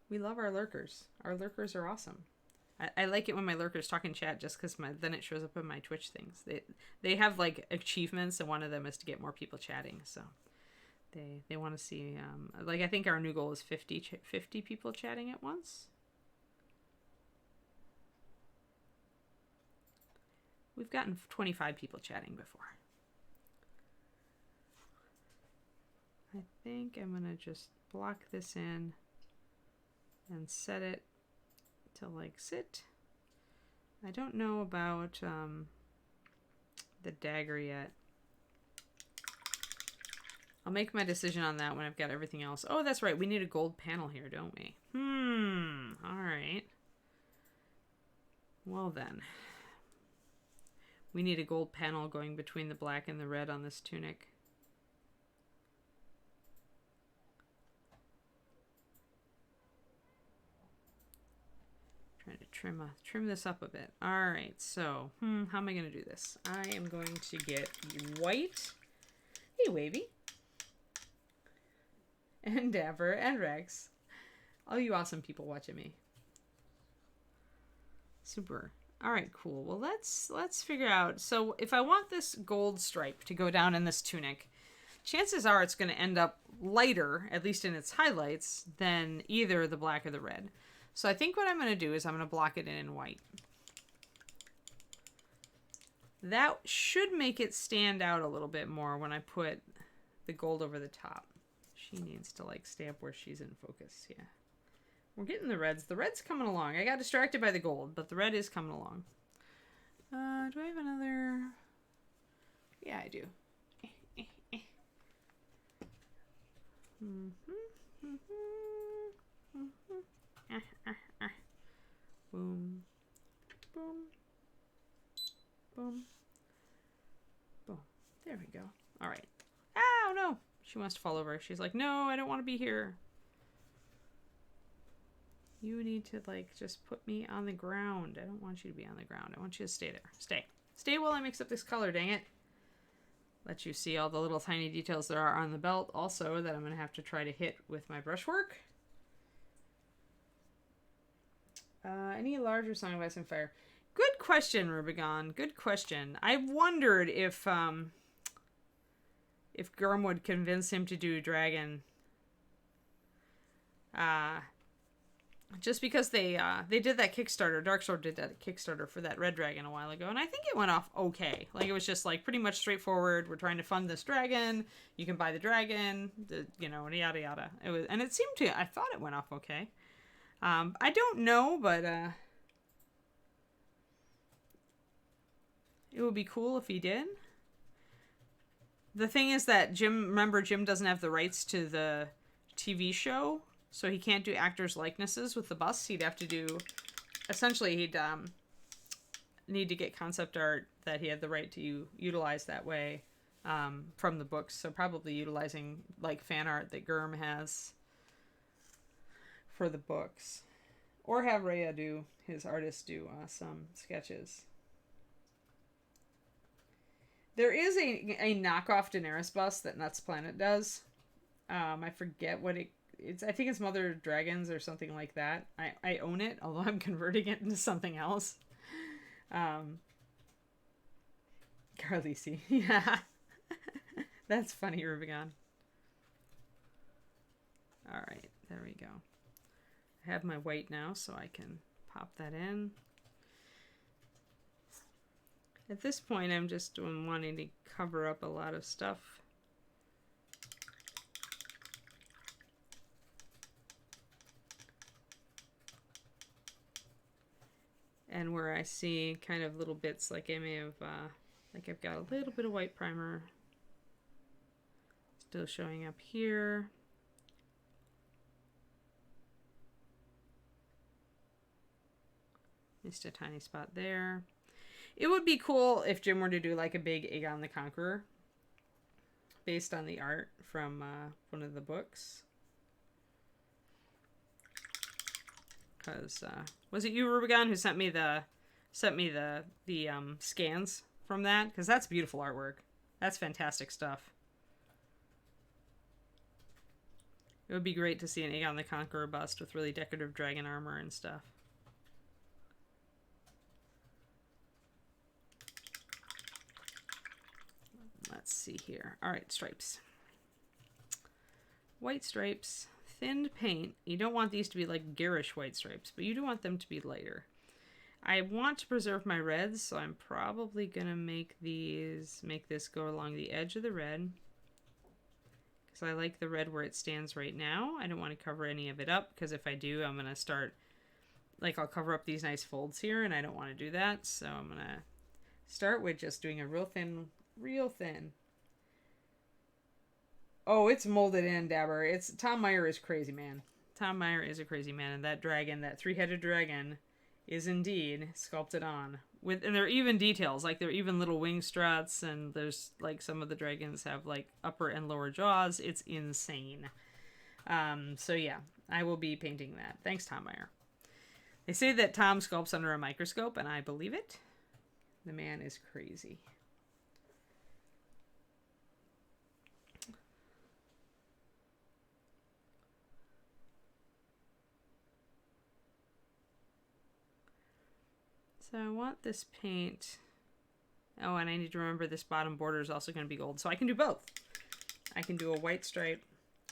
We love our lurkers. Our lurkers are awesome. I like it when my lurkers talk in chat just because then it shows up in my Twitch things. They have like achievements, and one of them is to get more people chatting. So they want to see like I think our new goal is 50 people chatting at once. We've gotten 25 people chatting before. I think I'm gonna just block this in and set it to like sit. I don't know about the dagger yet. I'll make my decision on that when I've got everything else. Oh, that's right. We need a gold panel here, don't we? All right. Well then. We need a gold panel going between the black and the red on this tunic. Trying to trim this up a bit. All right, so how am I going to do this? I am going to get white. Hey, Wavy. And Dapper and Rex. All you awesome people watching me. Super. All right, cool. Well, let's figure out. So if I want this gold stripe to go down in this tunic, chances are it's going to end up lighter, at least in its highlights, than either the black or the red. So I think what I'm going to do is I'm going to block it in white. That should make it stand out a little bit more when I put the gold over the top. She needs to like stay up where she's in focus. Yeah. We're getting the reds. The red's coming along. I got distracted by the gold, but the red is coming along. Do I have another? Yeah, I do. Boom. Boom. Boom. Boom. There we go. All right. Oh, no. She wants to fall over. She's like, no, I don't want to be here. You need to, like, just put me on the ground. I don't want you to be on the ground. I want you to stay there. Stay. Stay while I mix up this color, dang it. Let you see all the little tiny details there are on the belt also that I'm going to have to try to hit with my brushwork. Any larger Song of Ice and Fire? Good question, Rubigon. Good question. I wondered if Gurm would convince him to do Dragon. Just because they did that Kickstarter. Darksword did that Kickstarter for that Red Dragon a while ago, and I think it went off okay. Like, it was just, like, pretty much straightforward. We're trying to fund this dragon. You can buy the dragon, yada yada. And it seemed to, I thought it went off okay. I don't know, but It would be cool if he did. The thing is that Jim doesn't have the rights to the TV show, so he can't do actors' likenesses with the busts. He'd have to do, essentially, he'd need to get concept art that he had the right to utilize that way from the books. So probably utilizing like fan art that Gurm has for the books, or have Rhea his artist do some sketches. There is a knockoff Daenerys bust that Nuts Planet does. I forget what it's. I think it's Mother Dragons or something like that. I own it, although I'm converting it into something else. Carlisi. Yeah. That's funny, Rubicon. Alright, there we go. I have my white now, so I can pop that in. At this point, I'm just wanting to cover up a lot of stuff. And where I see kind of little bits, like I may have, like I've got a little bit of white primer still showing up here. Just a tiny spot there. It would be cool if Jim were to do like a big Aegon the Conqueror based on the art from one of the books. Because was it you, Rubicon, who sent me the scans from that? Because that's beautiful artwork. That's fantastic stuff. It would be great to see an Aegon the Conqueror bust with really decorative dragon armor and stuff. Let's see here. All right, stripes. White stripes, thinned paint. You don't want these to be like garish white stripes, but you do want them to be lighter. I want to preserve my reds, so I'm probably going to make this go along the edge of the red. Because I like the red where it stands right now. I don't want to cover any of it up, because if I do, I'm going to start, like I'll cover up these nice folds here, and I don't want to do that. So I'm going to start with just doing a real thin. Oh, it's molded in, Dabber. Tom Meyer is crazy, man. Tom Meyer is a crazy man, and that dragon, that three-headed dragon, is indeed sculpted on. And there are even details, like there are even little wing struts, and there's like some of the dragons have like upper and lower jaws. It's insane. So yeah, I will be painting that. Thanks, Tom Meyer. They say that Tom sculpts under a microscope, and I believe it. The man is crazy. So I want this paint. Oh, and I need to remember this bottom border is also going to be gold. So I can do both. I can do a white stripe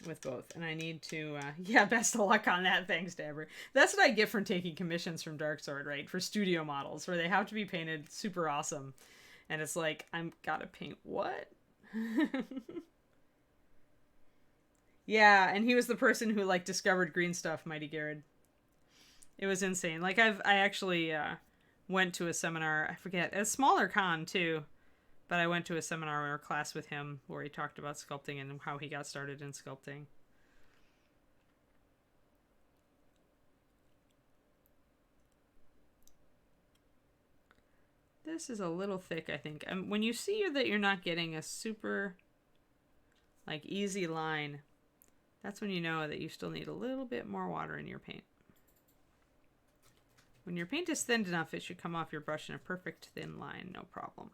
with both. And I need to, yeah, best of luck on that. Thanks, Dabber. That's what I get from taking commissions from Dark Sword, right? For studio models, where they have to be painted super awesome. And it's like, I'm gotta paint what? Yeah, and he was the person who, like, discovered green stuff, Mighty Garrett. It was insane. Like, I actually, went to a seminar, I forget, a smaller con too, but I went to a seminar or class with him where he talked about sculpting and how he got started in sculpting. This is a little thick, I think. When you see that you're not getting a super, like, easy line, that's when you know that you still need a little bit more water in your paint. When your paint is thin enough, it should come off your brush in a perfect thin line, no problem.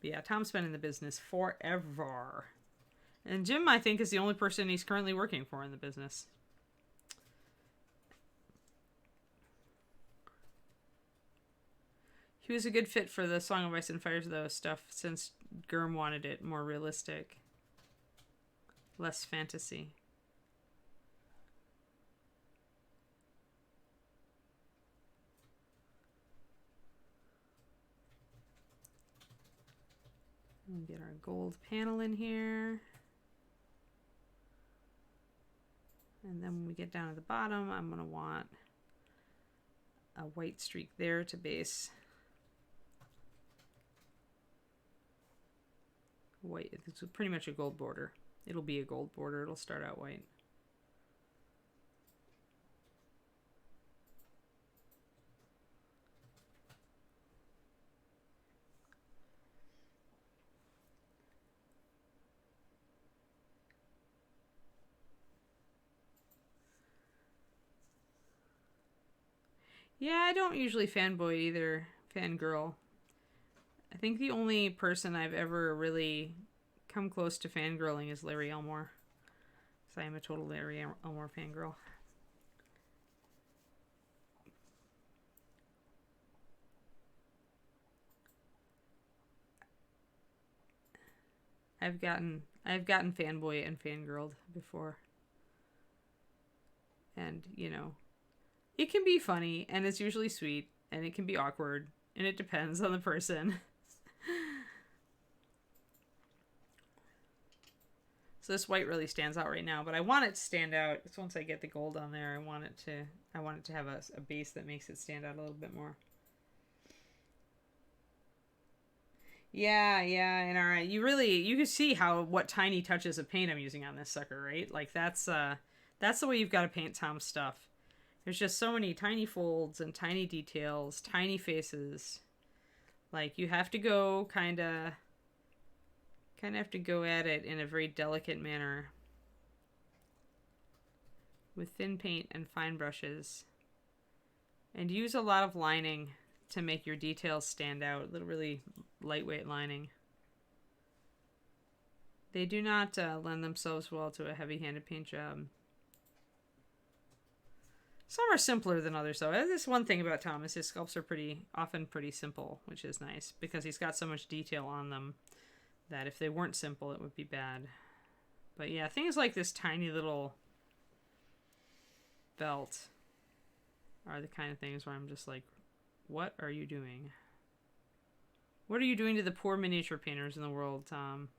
But yeah, Tom's been in the business forever. And Jim, I think, is the only person he's currently working for in the business. He was a good fit for the Song of Ice and Fire, though, stuff, since Gurm wanted it more realistic. Less fantasy. We'll get our gold panel in here. And then when we get down to the bottom, I'm going to want a white streak there to base. White, it's pretty much a gold border. It'll be a gold border. It'll start out white. Yeah, I don't usually fanboy either. Fangirl. I think the only person I've ever really come close to fangirling is Larry Elmore. So I am a total Larry Elmore fangirl. I've gotten fanboy and fangirled before. And, you know, it can be funny and it's usually sweet and it can be awkward and it depends on the person. So this white really stands out right now, but I want it to stand out. It's once I get the gold on there, I want it to have a base that makes it stand out a little bit more. Yeah, and all right. You can see what tiny touches of paint I'm using on this sucker, right? Like that's the way you've got to paint Tom's stuff. There's just so many tiny folds and tiny details, tiny faces. Like you have to go kind of have to go at it in a very delicate manner with thin paint and fine brushes. And use a lot of lining to make your details stand out. A little really lightweight lining. They do not lend themselves well to a heavy-handed paint job. Some are simpler than others, though. That's one thing about Thomas. His sculpts are often pretty simple, which is nice because he's got so much detail on them that if they weren't simple, it would be bad. But yeah, things like this tiny little belt are the kind of things where I'm just like, what are you doing? What are you doing to the poor miniature painters in the world, Tom?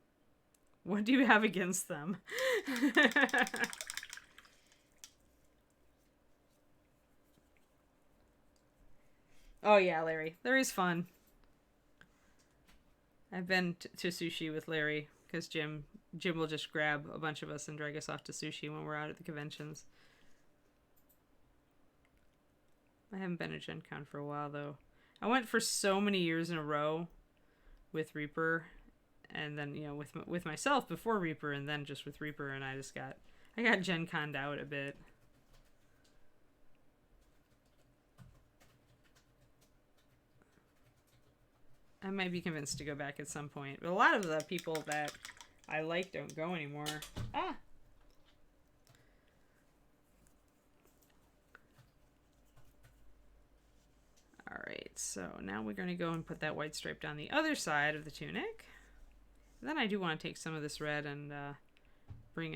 What do you have against them? Oh yeah, Larry. Larry's fun. I've been to sushi with Larry because Jim will just grab a bunch of us and drag us off to sushi when we're out at the conventions. I haven't been at Gen Con for a while though. I went for so many years in a row with Reaper, and then with myself before Reaper, and then just with Reaper, and I got Gen Con'd out a bit. I might be convinced to go back at some point. But a lot of the people that I like don't go anymore. Ah! Alright, so now we're going to go and put that white stripe down the other side of the tunic. And then I do want to take some of this red and bring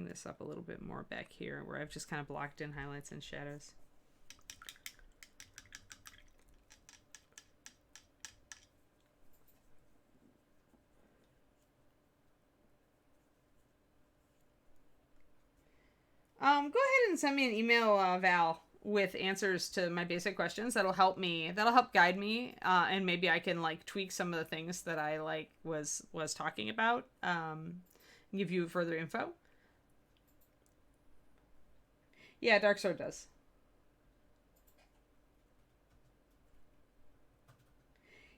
this up a little bit more back here where I've just kind of blocked in highlights and shadows. Go ahead and send me an email, Val, with answers to my basic questions. That'll help guide me, and maybe I can like tweak some of the things that I was talking about. Give you further info. Yeah, Dark Sword does.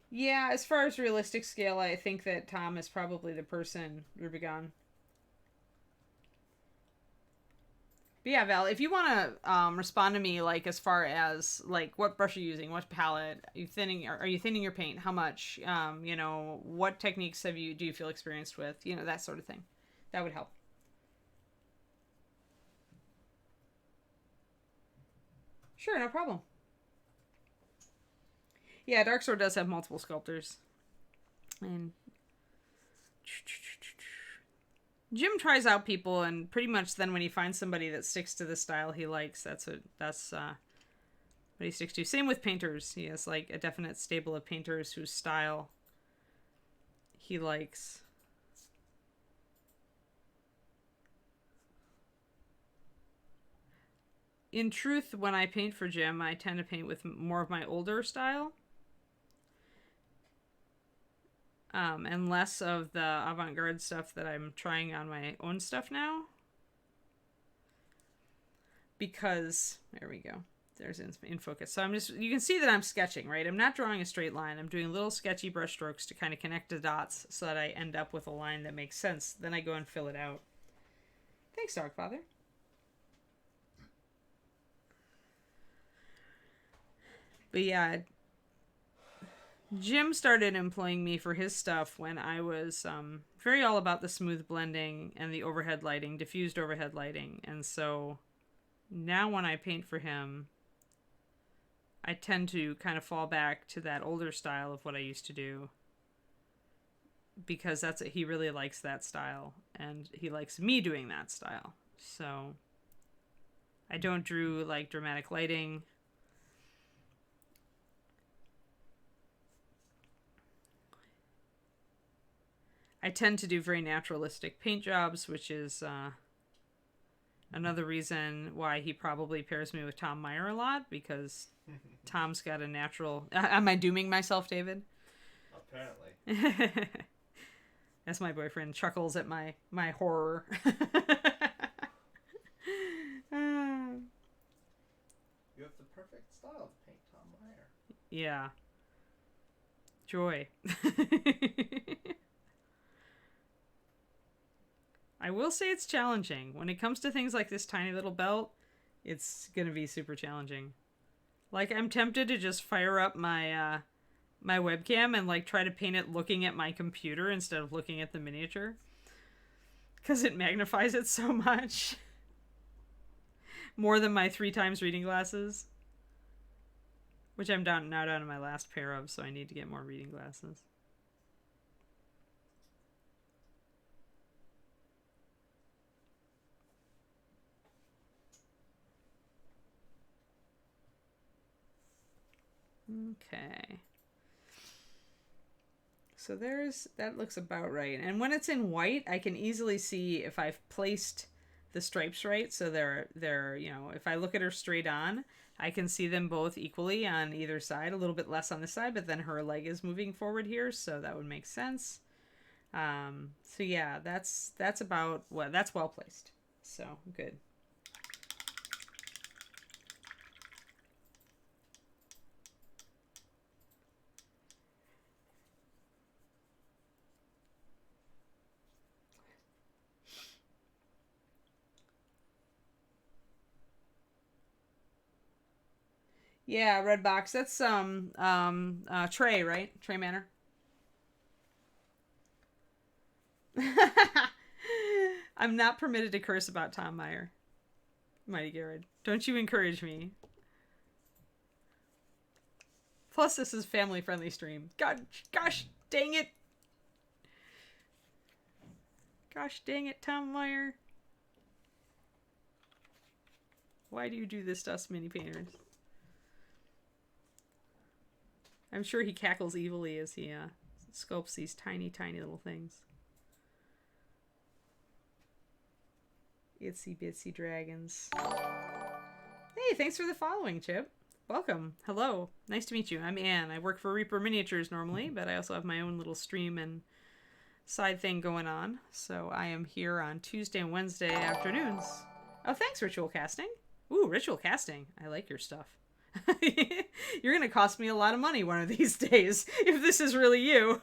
Yeah, as far as realistic scale, I think that Tom is probably the person, Rubicon. But yeah, Val, if you want to respond to me, like as far as like what brush you're using, what palette, are you thinning your paint? How much? What techniques do you feel experienced with? That sort of thing. That would help. Sure, no problem. Yeah, Dark Sword does have multiple sculptors. And Jim tries out people, and pretty much then when he finds somebody that sticks to the style he likes, that's what he sticks to. Same with painters. He has like a definite stable of painters whose style he likes. in truth, when I paint for Jim, I tend to paint with more of my older style. And less of the avant-garde stuff that I'm trying on my own stuff now. Because, there we go. There's in focus. So you can see that I'm sketching, right? I'm not drawing a straight line. I'm doing little sketchy brush strokes to kind of connect the dots so that I end up with a line that makes sense. Then I go and fill it out. Thanks, Dogfather. But yeah, Jim started employing me for his stuff when I was very all about the smooth blending and the overhead lighting, diffused overhead lighting. And so now when I paint for him, I tend to kind of fall back to that older style of what I used to do, because he really likes that style and he likes me doing that style. So I don't do like dramatic lighting. I tend to do very naturalistic paint jobs, which is another reason why he probably pairs me with Tom Meyer a lot, because Tom's got a natural... Am I dooming myself, David? Apparently. As my boyfriend chuckles at my horror. You have the perfect style to paint Tom Meyer. Yeah. Joy. I will say it's challenging. When it comes to things like this tiny little belt, it's going to be super challenging. Like, I'm tempted to just fire up my my webcam and like try to paint it looking at my computer instead of looking at the miniature, because it magnifies it so much. More than my 3 times reading glasses, which I'm now down to my last pair of, so I need to get more reading glasses. Okay. So that looks about right. And when it's in white, I can easily see if I've placed the stripes right. So they're, you know, if I look at her straight on, I can see them both equally on either side, a little bit less on this side, but then her leg is moving forward here, so that would make sense. So yeah, that's about that's well placed. So good. Yeah, red box. That's Trey, right? Trey Manor. I'm not permitted to curse about Tom Meyer. Mighty Garrett. Don't you encourage me. Plus, this is family-friendly stream. God, gosh dang it. Gosh dang it, Tom Meyer. Why do you do this to us mini painters? I'm sure he cackles evilly as he sculpts these tiny, tiny little things. Itsy bitsy dragons. Hey, thanks for the following, Chip. Welcome. Hello. Nice to meet you. I'm Anne. I work for Reaper Miniatures normally, but I also have my own little stream and side thing going on. So I am here on Tuesday and Wednesday afternoons. Oh, thanks, Ritual Casting. Ooh, Ritual Casting. I like your stuff. You're going to cost me a lot of money one of these days if this is really you.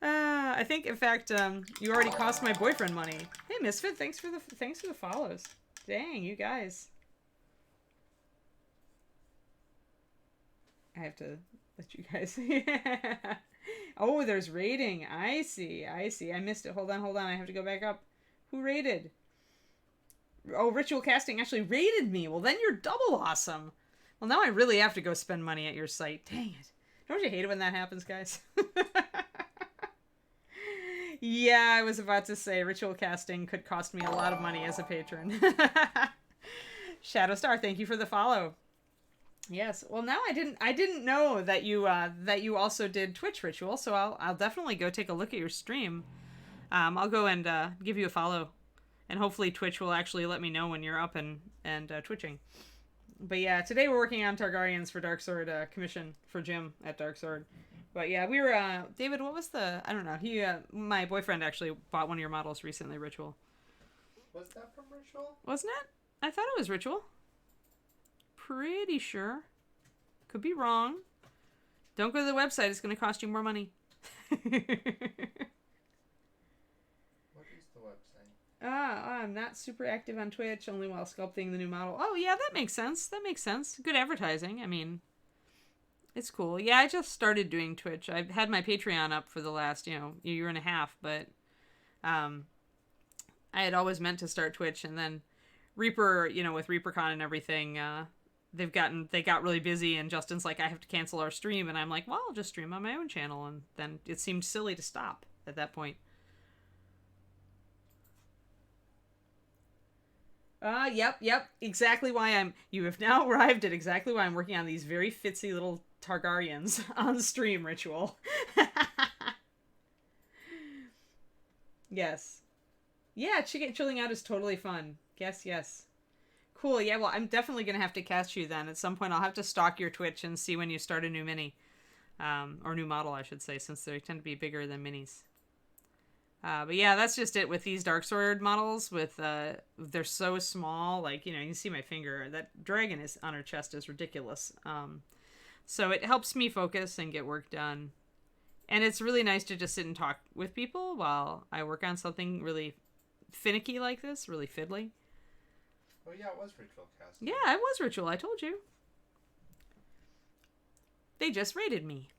I think, in fact, you already cost my boyfriend money. Hey, Misfit, thanks for the follows. Dang, you guys. I have to let you guys. Oh, there's rating. I see. I missed it. Hold on. I have to go back up. Who rated? Oh, Ritual Casting actually rated me. Well, then you're double awesome. Well, now I really have to go spend money at your site. Dang it. Don't you hate it when that happens, guys? Yeah, I was about to say Ritual Casting could cost me a lot of money as a patron. Shadowstar, thank you for the follow. Yes. Well, now I didn't know that you also did Twitch Ritual, so I'll definitely go take a look at your stream. I'll go and give you a follow And hopefully Twitch will actually let me know when you're up and twitching. But yeah, today we're working on Targaryens for Dark Sword commission for Jim at Dark Sword. But yeah, we were David. What was the? I don't know. He, my boyfriend actually bought one of your models recently. Ritual. Was that from Ritual? Wasn't it? I thought it was Ritual. Pretty sure. Could be wrong. Don't go to the website. It's going to cost you more money. What is the website? I'm not super active on Twitch, only while sculpting the new model. Oh yeah, that makes sense. That makes sense. Good advertising. I mean, it's cool. Yeah, I just started doing Twitch. I've had my Patreon up for the last, year and a half, but I had always meant to start Twitch, and then Reaper, with ReaperCon and everything, they got really busy, and Justin's like, I have to cancel our stream, and I'm like, well, I'll just stream on my own channel, and then it seemed silly to stop at that point. Yep. Exactly why you have now arrived at exactly why I'm working on these very fitsy little Targaryens on stream, Ritual. Yes. Yeah, chilling out is totally fun. Yes. Cool, yeah, well, I'm definitely going to have to catch you then. At some point, I'll have to stalk your Twitch and see when you start a new mini. Or new model, I should say, since they tend to be bigger than minis. But yeah, that's just it with these Dark Sword models. They're so small, like, you can see my finger. That dragon is on her chest is ridiculous. So it helps me focus and get work done. And it's really nice to just sit and talk with people while I work on something really finicky like this, really fiddly. Oh yeah, it was Ritual casting. Yeah, it was Ritual, I told you. They just raided me.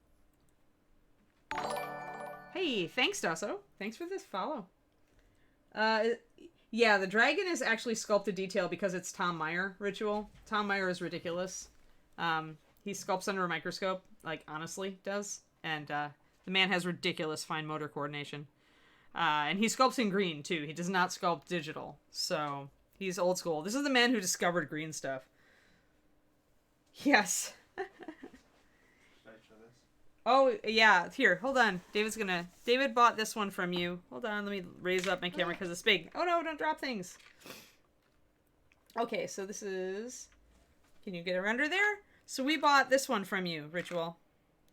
Hey, thanks, Dasso. Thanks for this follow. Yeah, the dragon is actually sculpted detail because it's Tom Meyer Ritual. Tom Meyer is ridiculous. He sculpts under a microscope, like, honestly does. And the man has ridiculous fine motor coordination. And he sculpts in green, too. He does not sculpt digital. So, he's old school. This is the man who discovered green stuff. Yes. Oh, yeah. Here, hold on. David bought this one from you. Hold on, let me raise up my camera because it's big. Oh, no, don't drop things. Okay, so this is... Can you get her under there? So we bought this one from you, Ritual.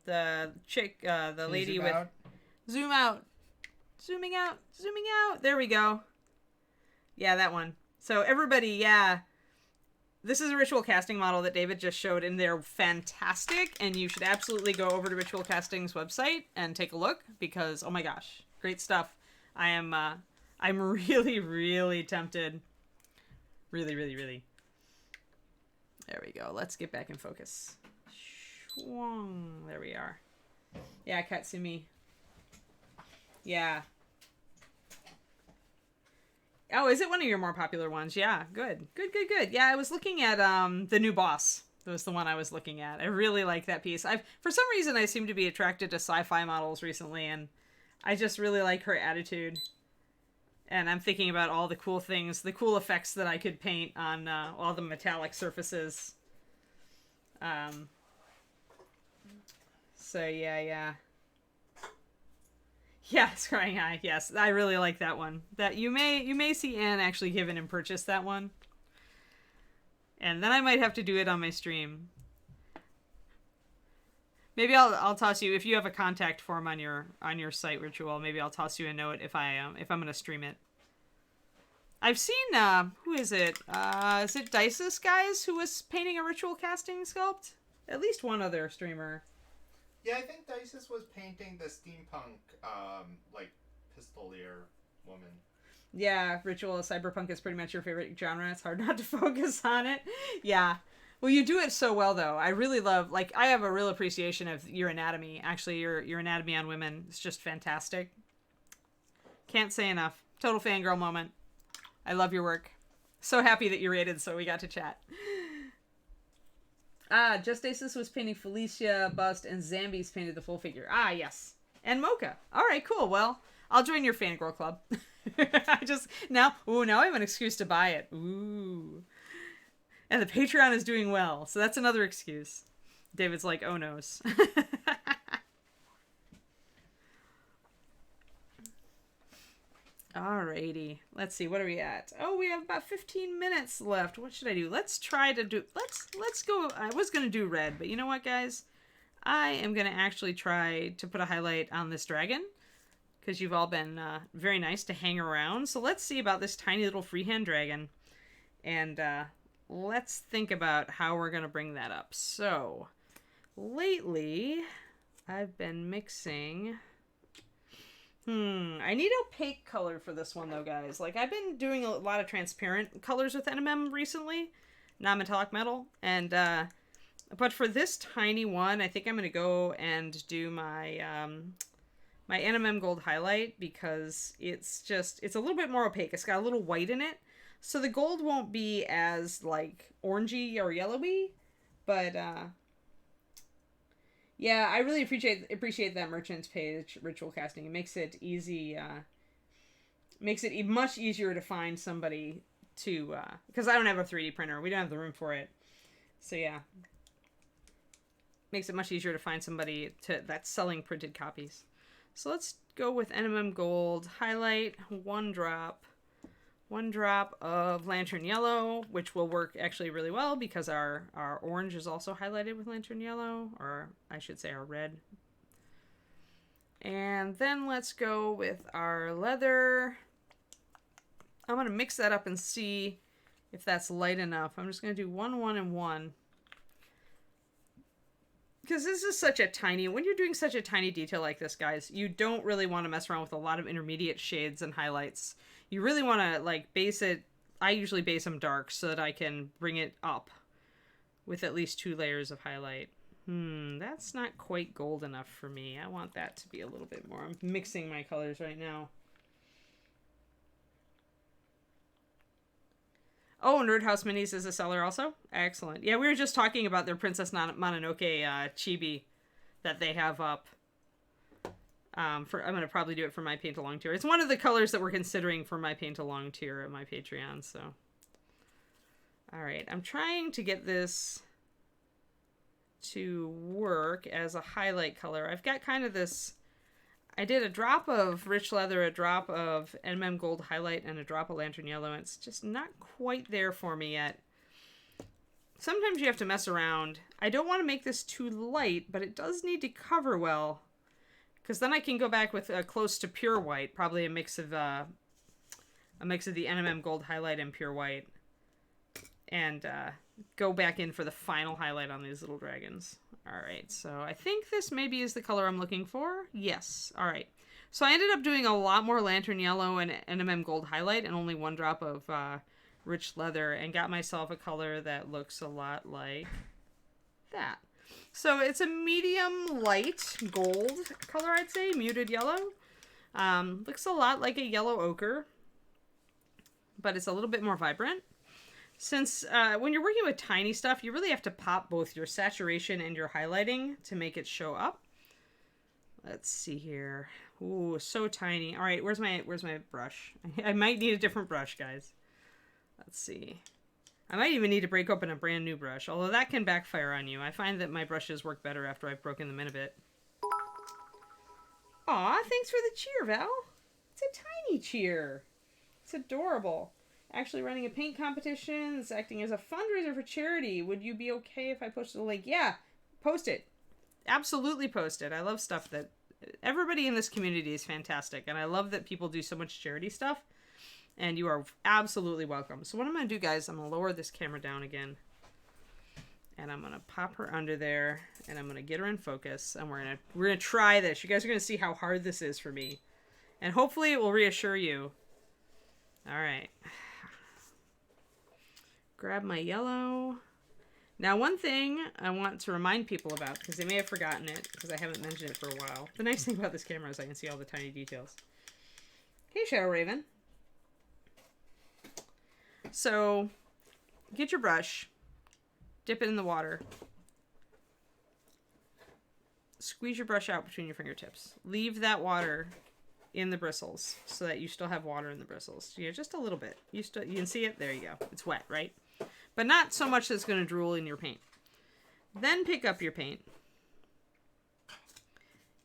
The chick, the lady with... Zoom out. Zooming out. Zooming out. There we go. Yeah, that one. So everybody, yeah... This is a Ritual Casting model that David just showed, and they're fantastic, and you should absolutely go over to Ritual Casting's website and take a look, because, oh my gosh, great stuff. I'm really, really tempted. Really, really, really. There we go. Let's get back in focus. There we are. Yeah, Katsumi. Yeah. Oh, is it one of your more popular ones? Yeah, good. Good. Yeah, I was looking at the new boss. That was the one I was looking at. I really like that piece. For some reason, I seem to be attracted to sci-fi models recently, and I just really like her attitude. And I'm thinking about all the cool things, the cool effects that I could paint on all the metallic surfaces. So, yeah. Yeah, Scrying Eye. Yes, I really like that one. That you may see Anne actually give in and purchase that one. And then I might have to do it on my stream. Maybe I'll toss you, if you have a contact form on your site, Ritual, maybe I'll toss you a note if I'm going to stream it. I've seen who is it? Is it Dices guys who was painting a Ritual casting sculpt? At least one other streamer. Yeah, I think Dices was painting the steampunk, pistolier woman. Yeah, Ritual cyberpunk is pretty much your favorite genre. It's hard not to focus on it. Yeah. Well, you do it so well, though. I really love, I have a real appreciation of your anatomy. Actually, your anatomy on women is just fantastic. Can't say enough. Total fangirl moment. I love your work. So happy that you rated, so we got to chat. Just Aces was painting Felicia bust, and Zambies painted the full figure. Yes. And Mocha. All right, cool. Well, I'll join your fangirl club. Now I have an excuse to buy it. Ooh. And the Patreon is doing well, so that's another excuse. David's like, oh noes. Alrighty. Let's see. What are we at? Oh, we have about 15 minutes left. What should I do? Let's try to do... Let's go... I was going to do red, but you know what, guys? I am going to actually try to put a highlight on this dragon, because you've all been very nice to hang around. So let's see about this tiny little freehand dragon, and let's think about how we're going to bring that up. So, lately, I've been mixing... I need opaque color for this one, though, guys. Like, I've been doing a lot of transparent colors with NMM recently, non-metallic metal, and, but for this tiny one, I think I'm going to go and do my, my NMM Gold highlight, because it's a little bit more opaque. It's got a little white in it, so the gold won't be as, like, orangey or yellowy, but, yeah, I really appreciate that Merchant's Page ritual casting. It makes it easy, makes it much easier to find somebody to, because I don't have a 3D printer. We don't have the room for it. So yeah, makes it much easier to find somebody that's selling printed copies. So let's go with NMM Gold highlight, one drop of Lantern Yellow, which will work actually really well because our orange is also highlighted with Lantern Yellow, or I should say our red. And then let's go with our leather. I'm going to mix that up and see if that's light enough. I'm just going to do 1, 1, and 1. Because this is such a tiny, when you're doing such a tiny detail like this, guys, you don't really want to mess around with a lot of intermediate shades and highlights. You really want to, like, base it. I usually base them dark so that I can bring it up with at least 2 layers of highlight. That's not quite gold enough for me. I want that to be a little bit more. I'm mixing my colors right now. Oh, Nerd House Minis is a seller also? Excellent. Yeah, we were just talking about their Princess Mononoke chibi that they have up. I'm going to probably do it for my paint along tier. It's one of the colors that we're considering for my paint along tier at my Patreon, so. Alright, I'm trying to get this to work as a highlight color. I've got kind of this... I did a drop of Rich Leather, a drop of NMM Gold highlight, and a drop of Lantern Yellow. It's just not quite there for me yet. Sometimes you have to mess around. I don't want to make this too light, but it does need to cover well. Because then I can go back with a close to pure white, probably a mix of the NMM Gold highlight and pure white, and go back in for the final highlight on these little dragons. All right, so I think this maybe is the color I'm looking for. Yes. All right. So I ended up doing a lot more Lantern Yellow and NMM Gold highlight and only 1 drop of Rich Leather, and got myself a color that looks a lot like that. So it's a medium light gold color, I'd say, muted yellow. Looks a lot like a yellow ochre, but it's a little bit more vibrant. Since when you're working with tiny stuff, you really have to pop both your saturation and your highlighting to make it show up. Let's see here. Ooh, so tiny. All right, where's my brush? I might need a different brush, guys. Let's see. I might even need to break open a brand new brush, although that can backfire on you. I find that my brushes work better after I've broken them in a bit. Aw, thanks for the cheer, Val. It's a tiny cheer. It's adorable. Actually running a paint competition. It's acting as a fundraiser for charity. Would you be okay if I posted the link? Yeah, post it. Absolutely post it. I love stuff that... Everybody in this community is fantastic, and I love that people do so much charity stuff. And you are absolutely welcome. So what I'm going to do, guys, I'm going to lower this camera down again. And I'm going to pop her under there. And I'm going to get her in focus. And we're going to try this. You guys are going to see how hard this is for me. And hopefully it will reassure you. All right. Grab my yellow. Now, one thing I want to remind people about, because they may have forgotten it, because I haven't mentioned it for a while. The nice thing about this camera is I can see all the tiny details. Hey, Shadow Raven. So, get your brush, dip it in the water, squeeze your brush out between your fingertips. Leave that water in the bristles so that you still have water in the bristles. Yeah, just a little bit. You can see it? There you go. It's wet, right? But not so much that it's going to drool in your paint. Then pick up your paint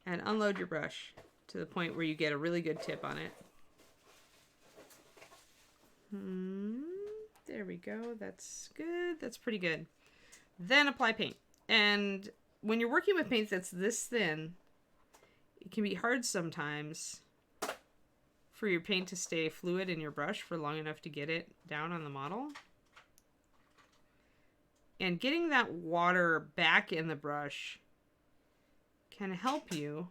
and unload your brush to the point where you get a really good tip on it. There we go. That's good. That's pretty good. Then apply paint. And when you're working with paint that's this thin, it can be hard sometimes for your paint to stay fluid in your brush for long enough to get it down on the model. And getting that water back in the brush can help you.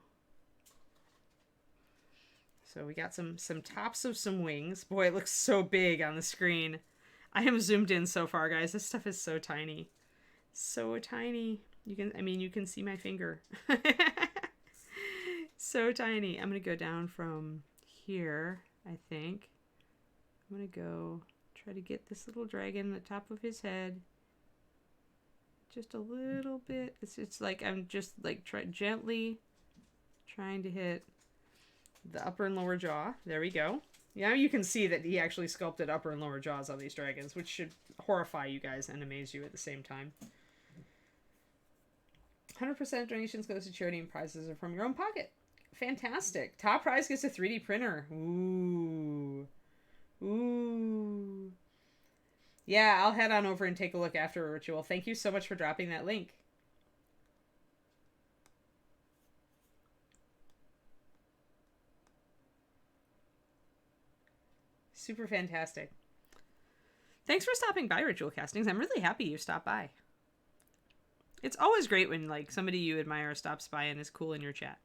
So we got some tops of some wings. Boy, it looks so big on the screen. I am zoomed in so far, guys. This stuff is so tiny. So tiny. You can see my finger. So tiny. I'm going to go down from here, I think. I'm going to go try to get this little dragon at the top of his head. Just a little bit. It's like I'm just like gently trying to hit the upper and lower jaw. There we go. Yeah, you can see that he actually sculpted upper and lower jaws on these dragons, which should horrify you guys and amaze you at the same time. 100% donations goes to charity and prizes are from your own pocket. Fantastic. Top prize gets a 3D printer. Ooh. Ooh. Yeah, I'll head on over and take a look after a ritual. Thank you so much for dropping that link. Super fantastic. Thanks for stopping by, Ritual Castings. I'm really happy you stopped by. It's always great when like somebody you admire stops by and is cool in your chat.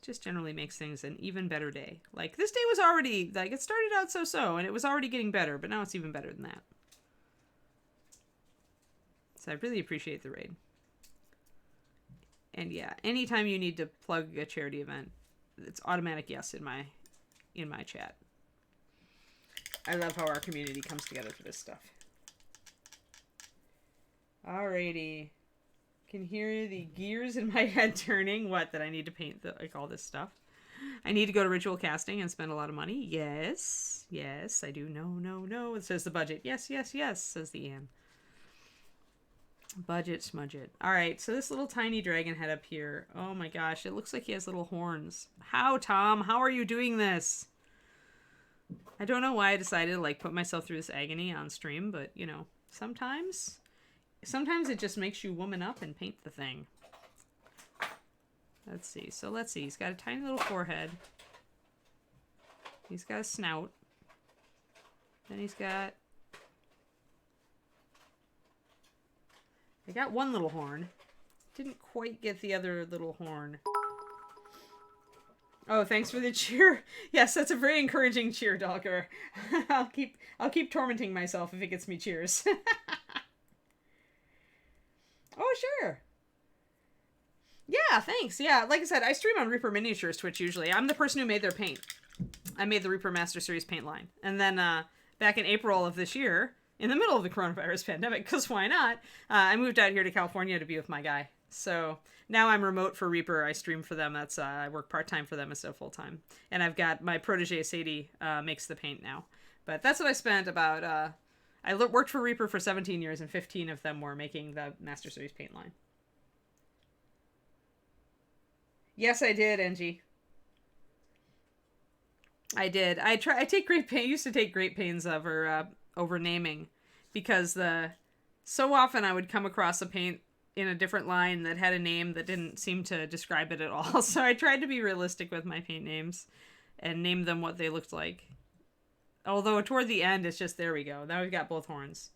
It just generally makes things an even better day. Like this day was already, like it started out so-so and it was already getting better, but now it's even better than that. So I really appreciate the raid. And yeah, anytime you need to plug a charity event, it's automatic yes in my chat. I love how our community comes together for this stuff. Alrighty. Can hear the gears in my head turning. What? That I need to paint like all this stuff. I need to go to Ritual Casting and spend a lot of money. Yes. Yes, I do. No. It says the budget. Yes, says the Ann. Budget smudget. Alright, so this little tiny dragon head up here. Oh my gosh, it looks like he has little horns. How, Tom? How are you doing this? I don't know why I decided to like put myself through this agony on stream, but you know, sometimes it just makes you woman up and paint the thing. Let's see. So let's see. He's got a tiny little forehead. He's got a snout. Then he's got... I got one little horn. Didn't quite get the other little horn. Oh, thanks for the cheer. Yes, that's a very encouraging cheer, Dalker. I'll keep tormenting myself if it gets me cheers. Oh, sure. Yeah, thanks. Yeah, like I said, I stream on Reaper Miniatures Twitch usually. I'm the person who made their paint. I made the Reaper Master Series paint line. And then back in April of this year, in the middle of the coronavirus pandemic, because why not, I moved out here to California to be with my guy. So now I'm remote for Reaper. I stream for them. That's I work part-time for them instead of full-time. And I've got my protege, Sadie, makes the paint now. But that's what I spent about... I worked for Reaper for 17 years, and 15 of them were making the Master Series paint line. Yes, I did, Angie. I did. I take great pain. Used to take great pains over naming, because so often I would come across a paint in a different line that had a name that didn't seem to describe it at all. So I tried to be realistic with my paint names and name them what they looked like. Although toward the end, it's just, there we go. Now we've got both horns.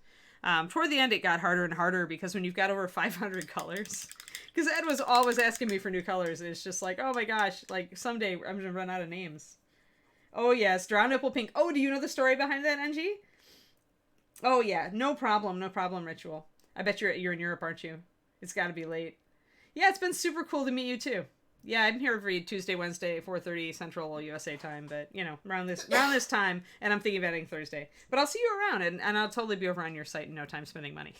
Toward the end, it got harder and harder because when you've got over 500 colors, because Ed was always asking me for new colors. It's just like, oh my gosh, like someday I'm going to run out of names. Oh yes, Drowned Nipple Pink. Oh, do you know the story behind that, NG? Oh yeah, no problem, Ritual. I bet you're in Europe, aren't you? It's got to be late. Yeah, it's been super cool to meet you too. Yeah, I'm here every Tuesday, Wednesday, 4:30 Central USA time, but you know, around this time, and I'm thinking of adding Thursday. But I'll see you around, and I'll totally be over on your site in no time spending money.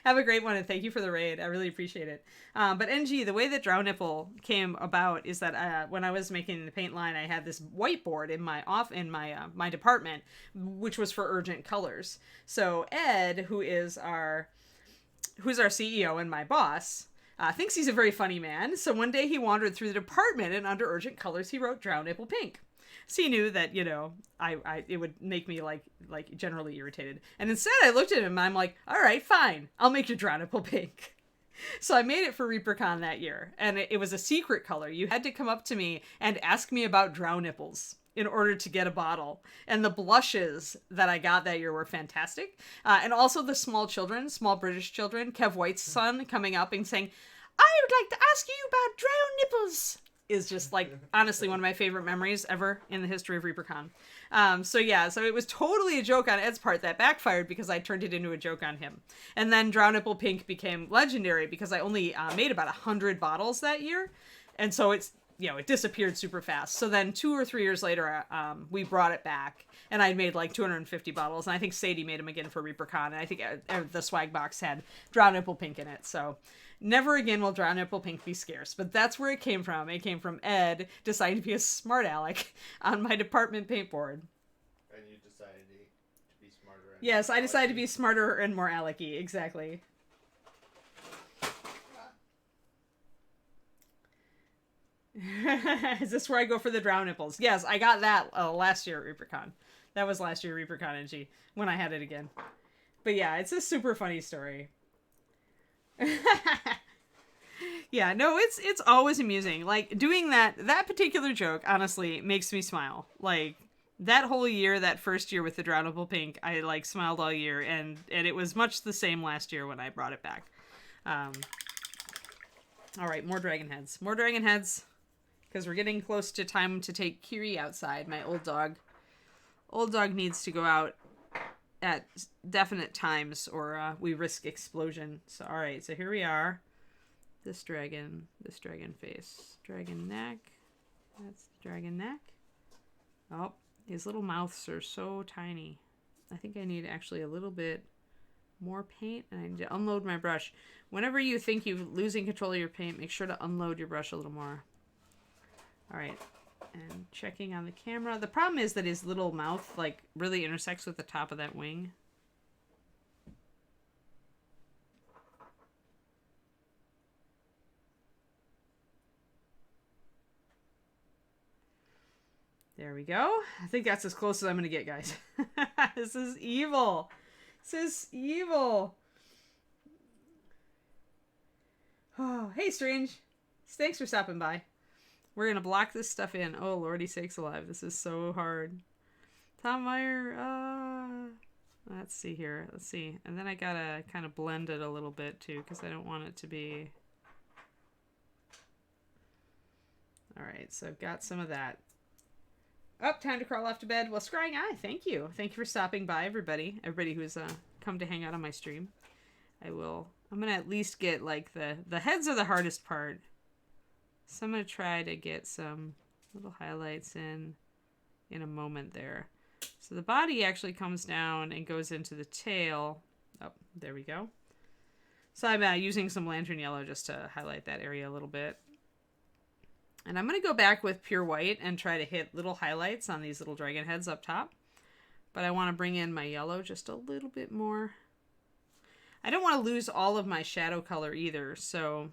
Have a great one, and thank you for the raid. I really appreciate it. But NG, the way that Drow Nipple came about is that when I was making the paint line, I had this whiteboard in my department, which was for urgent colors. So Ed, who's our CEO and my boss, thinks he's a very funny man. So one day he wandered through the department and under urgent colors he wrote Drow Nipple Pink. So he knew that, you know, it would make me like generally irritated. And instead I looked at him and I'm like, all right, fine. I'll make your Drow Nipple Pink. So I made it for ReaperCon that year, and it was a secret color. You had to come up to me and ask me about drow nipples in order to get a bottle. And the blushes that I got that year were fantastic. And also the small British children, Kev White's son, coming up and saying, I would like to ask you about drow nipples, is just like honestly one of my favorite memories ever in the history of ReaperCon. So it was totally a joke on Ed's part that backfired because I turned it into a joke on him. And then Drow Nipple Pink became legendary because I only made about 100 bottles that year. And so it disappeared super fast. So then 2 or 3 years later, we brought it back and I made like 250 bottles. And I think Sadie made them again for ReaperCon. And I think the swag box had Drow Nipple Pink in it. So never again will Drow Nipple Pink be scarce. But that's where it came from. It came from Ed deciding to be a smart aleck on my department paint board. And you decided to be smarter. Yes, I decided to be smarter and more alecky. Exactly. Is this where I go for the drow nipples? Yes, I got that last year at ReaperCon. That was last year at ReaperCon NG when I had it again. But yeah, it's a super funny story. Yeah, no, it's always amusing. Like doing that particular joke honestly makes me smile. Like that whole year, that first year with the Drow Nipple Pink, I like smiled all year, and it was much the same last year when I brought it back. All right, more dragon heads. More dragon heads. Because we're getting close to time to take Kiri outside, my old dog. Old dog needs to go out at definite times or we risk explosion. So, all right, so here we are. This dragon face. Dragon neck. That's the dragon neck. Oh, his little mouths are so tiny. I think I need actually a little bit more paint, and I need to unload my brush. Whenever you think you're losing control of your paint, make sure to unload your brush a little more. All right, and checking on the camera. The problem is that his little mouth like really intersects with the top of that wing. There we go. I think that's as close as I'm gonna get, guys. This is evil. This is evil. Oh, hey, Strange. Thanks for stopping by. We're going to block this stuff in. Oh, lordy sakes alive. This is so hard. Tom Meyer. Let's see here. Let's see. And then I got to kind of blend it a little bit, too, because I don't want it to be... All right, so I've got some of that. Oh, time to crawl off to bed. Well, Scrying Eye, thank you. Thank you for stopping by, everybody. Everybody who's come to hang out on my stream. I'm going to at least get, like, the heads are the hardest part. So I'm going to try to get some little highlights in a moment there. So the body actually comes down and goes into the tail. Oh, there we go. So I'm using some lantern yellow just to highlight that area a little bit. And I'm going to go back with pure white and try to hit little highlights on these little dragon heads up top. But I want to bring in my yellow just a little bit more. I don't want to lose all of my shadow color either, so...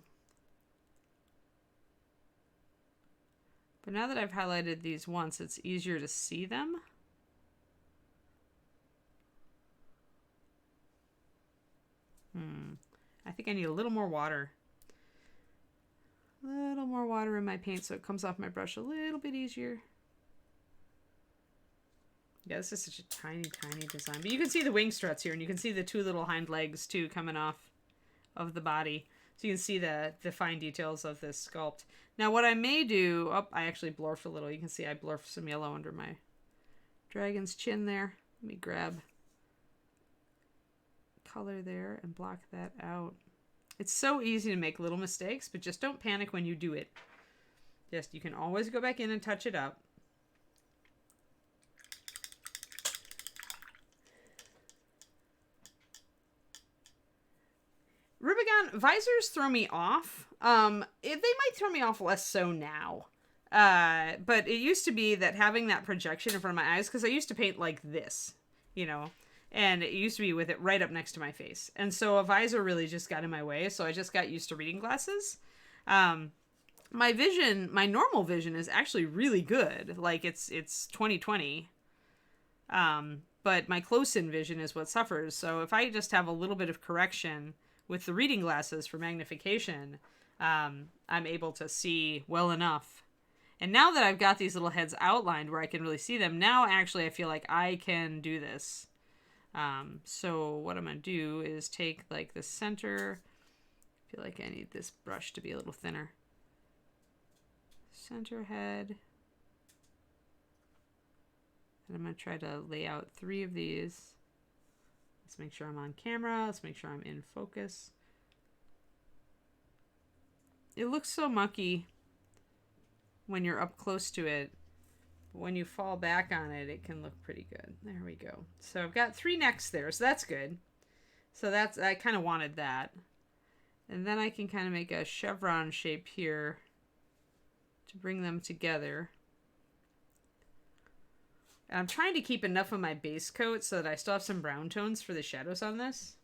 But now that I've highlighted these once, it's easier to see them. I think I need a little more water. A little more water in my paint so it comes off my brush a little bit easier. Yeah, this is such a tiny, tiny design. But you can see the wing struts here, and you can see the two little hind legs, too, coming off of the body. So you can see the fine details of this sculpt. Now, what I may do... Oh, I actually blurfed a little. You can see I blurfed some yellow under my dragon's chin there. Let me grab color there and block that out. It's so easy to make little mistakes, but just don't panic when you do it. Just, you can always go back in and touch it up. Rubicon, visors throw me off. They might throw me off less so now. But it used to be that having that projection in front of my eyes, because I used to paint like this, you know, And it used to be with it right up next to my face. And so a visor really just got in my way. So I just got used to reading glasses. My vision, my normal vision is actually really good. Like it's 20/20. But my close-in vision is what suffers. So if I just have a little bit of correction with the reading glasses for magnification, I'm able to see well enough. And now that I've got these little heads outlined where I can really see them, now actually I feel like I can do this. So what I'm going to do is take like the center. I feel like I need this brush to be a little thinner. Center head. And I'm going to try to lay out 3 of these. Let's make sure I'm on camera. Let's make sure I'm in focus. It looks so mucky when you're up close to it. But when you fall back on it, it can look pretty good. There we go. So I've got 3 necks there, so that's good. So I kind of wanted that. And then I can kind of make a chevron shape here to bring them together. And I'm trying to keep enough of my base coat so that I still have some brown tones for the shadows on this.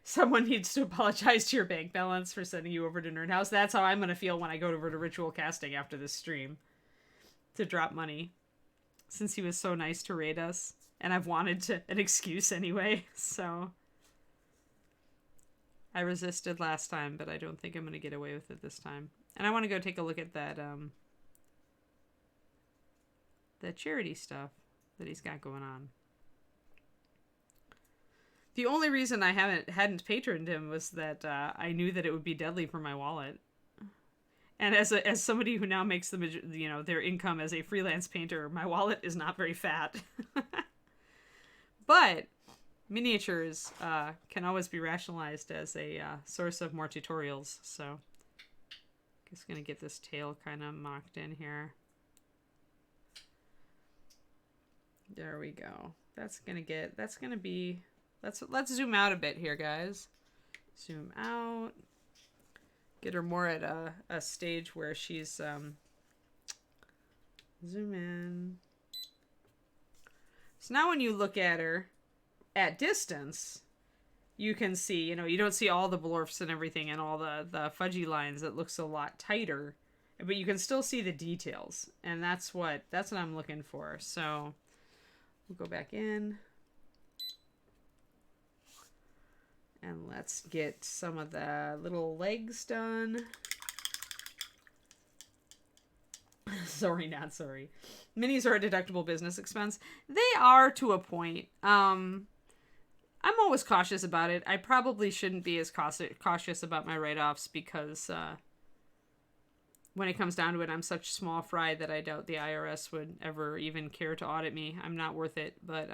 Someone needs to apologize to your bank balance for sending you over to Nerd House. That's how I'm going to feel when I go over to Ritual Casting after this stream. To drop money. Since he was so nice to raid us. And I've wanted an excuse anyway, so... I resisted last time, but I don't think I'm going to get away with it this time. And I want to go take a look at that charity stuff that he's got going on. The only reason I hadn't patroned him was that I knew that it would be deadly for my wallet. And as somebody who now makes their income as a freelance painter, my wallet is not very fat. But miniatures can always be rationalized as a source of more tutorials. So just gonna get this tail kind of mocked in here. There we go. Let's zoom out a bit here, guys. Zoom out. Get her more at a stage where she's zoom in. So now when you look at her at distance, you can see, you don't see all the blorfs and everything and all the fudgy lines. It looks a lot tighter, but you can still see the details, and that's what I'm looking for. So we'll go back in and let's get some of the little legs done. Sorry, not sorry. Minis are a deductible business expense. They are to a point. I'm always cautious about it. I probably shouldn't be as cautious about my write-offs because when it comes down to it, I'm such small fry that I doubt the IRS would ever even care to audit me. I'm not worth it. But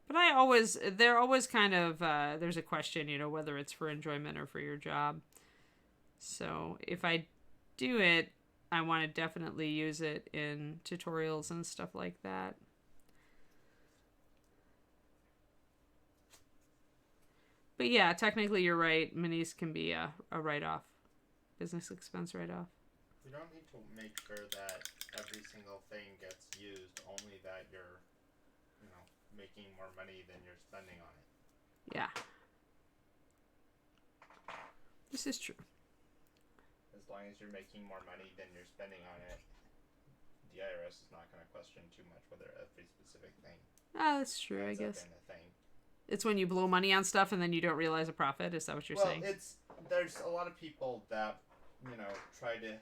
they're always kind of, there's a question, whether it's for enjoyment or for your job. So if I do it, I want to definitely use it in tutorials and stuff like that. But yeah, technically you're right. Minis can be a write-off. Business expense write-off. You don't need to make sure that every single thing gets used, only that you're, making more money than you're spending on it. Yeah. This is true. As long as you're making more money than you're spending on it, the IRS is not going to question too much whether every specific thing. Ah, that's true, I guess. Up in the thing. It's when you blow money on stuff and then you don't realize a profit. Is that what you're saying? There's a lot of people that, try to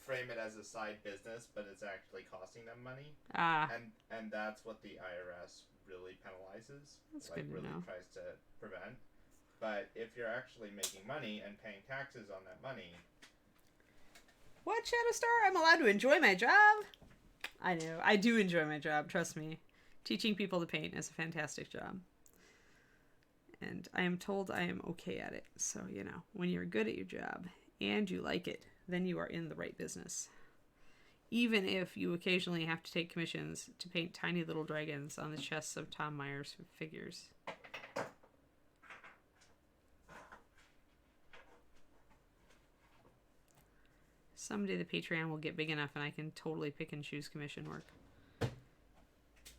frame it as a side business, but it's actually costing them money. And that's what the IRS really penalizes. That's good to know. Tries to prevent. But if you're actually making money and paying taxes on that money... What, Shadowstar? I'm allowed to enjoy my job? I know. I do enjoy my job, trust me. Teaching people to paint is a fantastic job. And I am told I am okay at it. So, when you're good at your job and you like it, then you are in the right business. Even if you occasionally have to take commissions to paint tiny little dragons on the chests of Tom Myers figures. Someday the Patreon will get big enough and I can totally pick and choose commission work.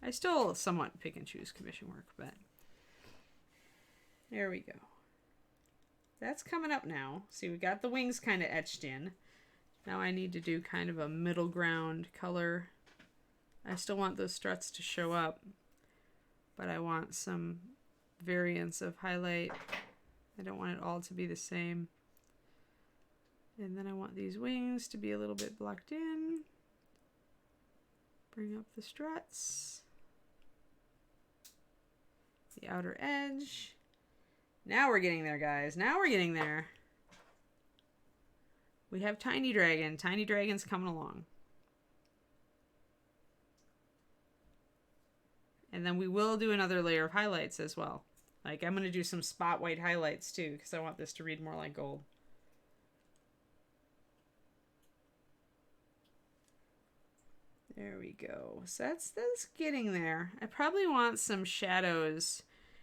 I still somewhat pick and choose commission work, but there we go. That's coming up now. See, we got the wings kind of etched in. Now I need to do kind of a middle ground color. I still want those struts to show up, but I want some variance of highlight. I don't want it all to be the same. And then I want these wings to be a little bit blocked in. Bring up the struts. The outer edge. Now we're getting there, guys. Now we're getting there. We have Tiny Dragon. Tiny Dragon's coming along. And then we will do another layer of highlights as well. Like, I'm going to do some spot white highlights too, because I want this to read more like gold. There we go. So that's getting there. I probably want some shadows.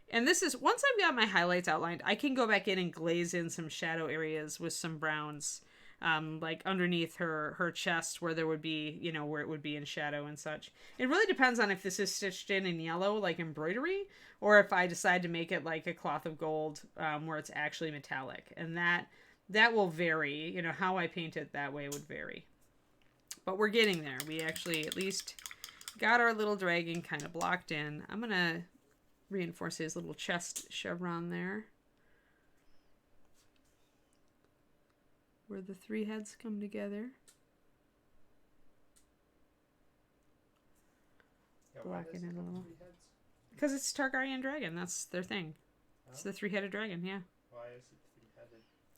And this is, once I've got my highlights outlined, I can go back in and glaze in some shadow areas with some browns. Like underneath her chest where there would be, you know, where it would be in shadow and such. It really depends on if this is stitched in yellow, like embroidery, or if I decide to make it like a cloth of gold, where it's actually metallic. And that will vary. You know, how I paint it that way would vary. But we're getting there. We actually at least got our little dragon kind of blocked in. I'm going to reinforce his little chest chevron there, where the three heads come together. Yeah, Blacken it a little. Because it's Targaryen dragon. That's their thing. Oh. It's the three-headed dragon, yeah. Why is it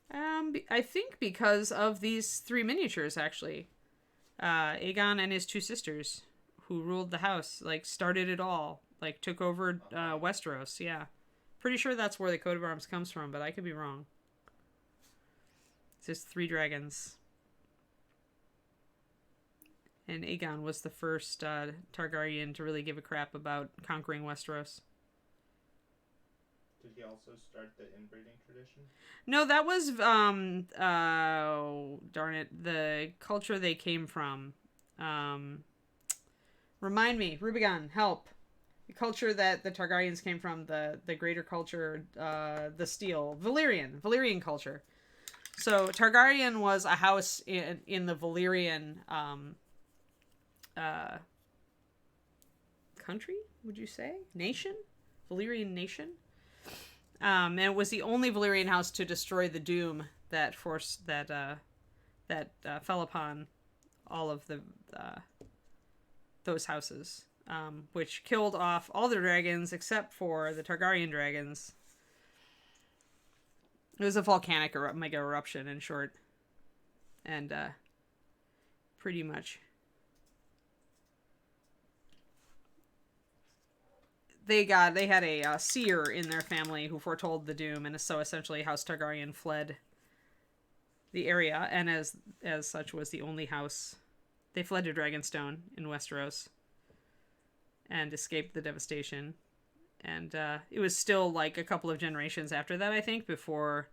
three-headed? I think because of these three miniatures, actually. Aegon and his two sisters, who ruled the house, like, started it all. Like, took over Westeros, yeah. Pretty sure that's where the coat of arms comes from, but I could be wrong. It's just three dragons. And Aegon was the first Targaryen to really give a crap about conquering Westeros. Did he also start the inbreeding tradition? No, that was, darn it, the culture they came from. Remind me, Rubigon, help. The culture that the Targaryens came from, the greater culture, the Steel, Valyrian culture. So Targaryen was a house in the Valyrian country, would you say? Nation? Valyrian nation? And it was the only Valyrian house to destroy the doom that fell upon all of those houses, which killed off all the dragons except for the Targaryen dragons. It was a volcanic mega eruption, in short, and pretty much they had a seer in their family who foretold the doom, and so essentially House Targaryen fled the area, and as such was the only house. They fled to Dragonstone in Westeros and escaped the devastation. And it was still like a couple of generations after that, I think, before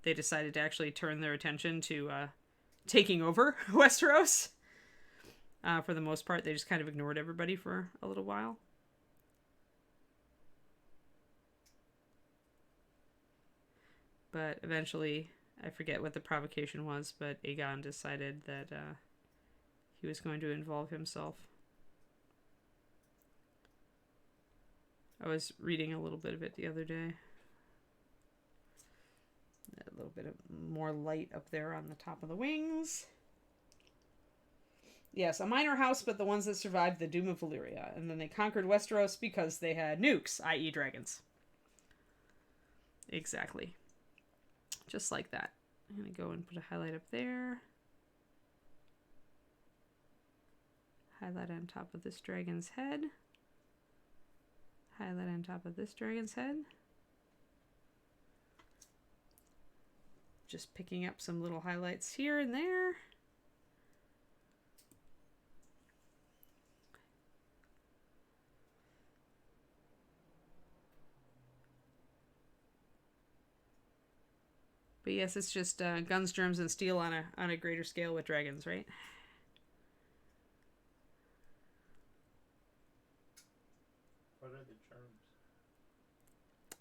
they decided to actually turn their attention to taking over Westeros. For the most part, they just kind of ignored everybody for a little while. But eventually, I forget what the provocation was, but Aegon decided that he was going to involve himself. I was reading a little bit of it the other day. A little bit of more light up there on the top of the wings. Yes, a minor house, but the ones that survived the Doom of Valyria. And then they conquered Westeros because they had nukes, i.e. dragons. Exactly. Just like that. I'm going to go and put a highlight up there. Highlight on top of this dragon's head. Highlight on top of this dragon's head. Just picking up some little highlights here and there. But guess it's just guns, germs, and steel on a greater scale with dragons, right? What are the germs?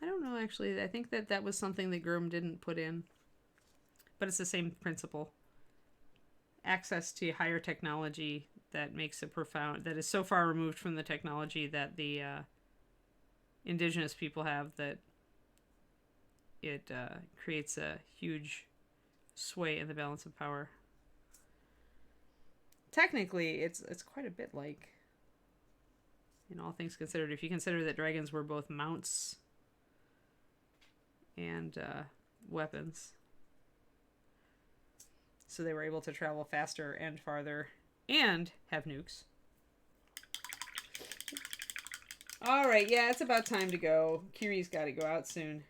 I don't know, actually. I think that was something that Gurm didn't put in. But it's the same principle. Access to higher technology that makes a profound... that is so far removed from the technology that the indigenous people have that it creates a huge sway in the balance of power. Technically, it's quite a bit like, in all things considered, if you consider that dragons were both mounts and weapons. So they were able to travel faster and farther and have nukes. Alright, yeah, it's about time to go. Kiri's got to go out soon.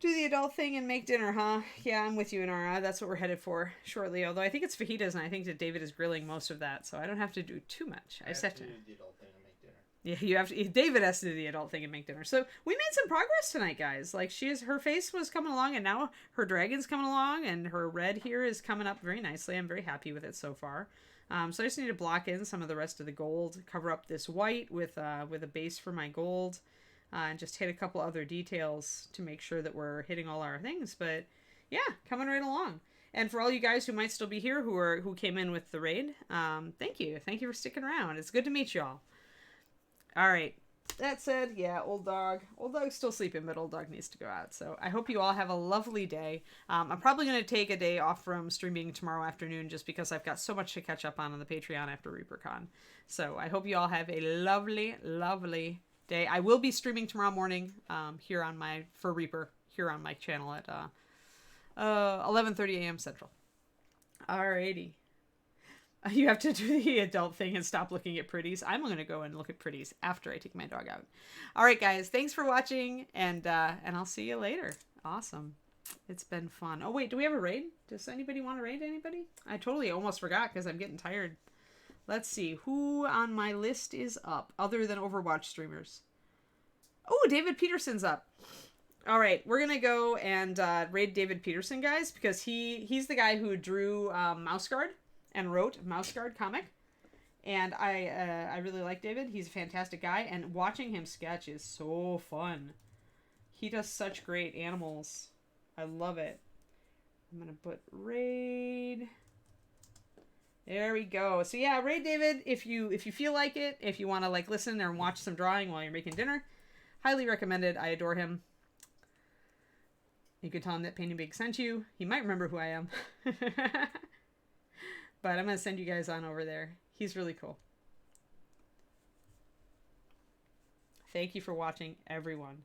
Do the adult thing and make dinner, huh? Yeah, I'm with you, Inara. That's what we're headed for shortly. Although I think it's fajitas, and I think that David is grilling most of that, so I don't have to do too much. I just have to do the adult thing and make dinner. Yeah, you have to. David has to do the adult thing and make dinner. So we made some progress tonight, guys. Like her face was coming along, and now her dragon's coming along, and her red here is coming up very nicely. I'm very happy with it so far. So I just need to block in some of the rest of the gold, cover up this white with a base for my gold. And just hit a couple other details to make sure that we're hitting all our things. But yeah, coming right along. And for all you guys who might still be here who came in with the raid, thank you. Thank you for sticking around. It's good to meet y'all. All right. That said, yeah, old dog. Old dog's still sleeping, but old dog needs to go out. So I hope you all have a lovely day. I'm probably going to take a day off from streaming tomorrow afternoon just because I've got so much to catch up on the Patreon after ReaperCon. So I hope you all have a lovely, lovely day. I will be streaming tomorrow morning here on for Reaper here on my channel at 11:30 a.m. Central. Alrighty. You have to do the adult thing and stop looking at pretties. I'm going to go and look at pretties after I take my dog out. All right, guys. Thanks for watching, and I'll see you later. Awesome. It's been fun. Oh, wait. Do we have a raid? Does anybody want to raid anybody? I totally almost forgot because I'm getting tired. Let's see. Who on my list is up other than Overwatch streamers? Oh, David Peterson's up. All right. We're going to go and raid David Peterson, guys, because he's the guy who drew Mouse Guard and wrote Mouse Guard comic. And I really like David. He's a fantastic guy. And watching him sketch is so fun. He does such great animals. I love it. I'm going to put raid... There we go. So yeah, raid David if you feel like it. If you want to like listen or watch some drawing while you're making dinner, highly recommended. I adore him. You could tell him that Painting Big sent you. He might remember who I am. But I'm gonna send you guys on over there. He's really cool. Thank you for watching, everyone.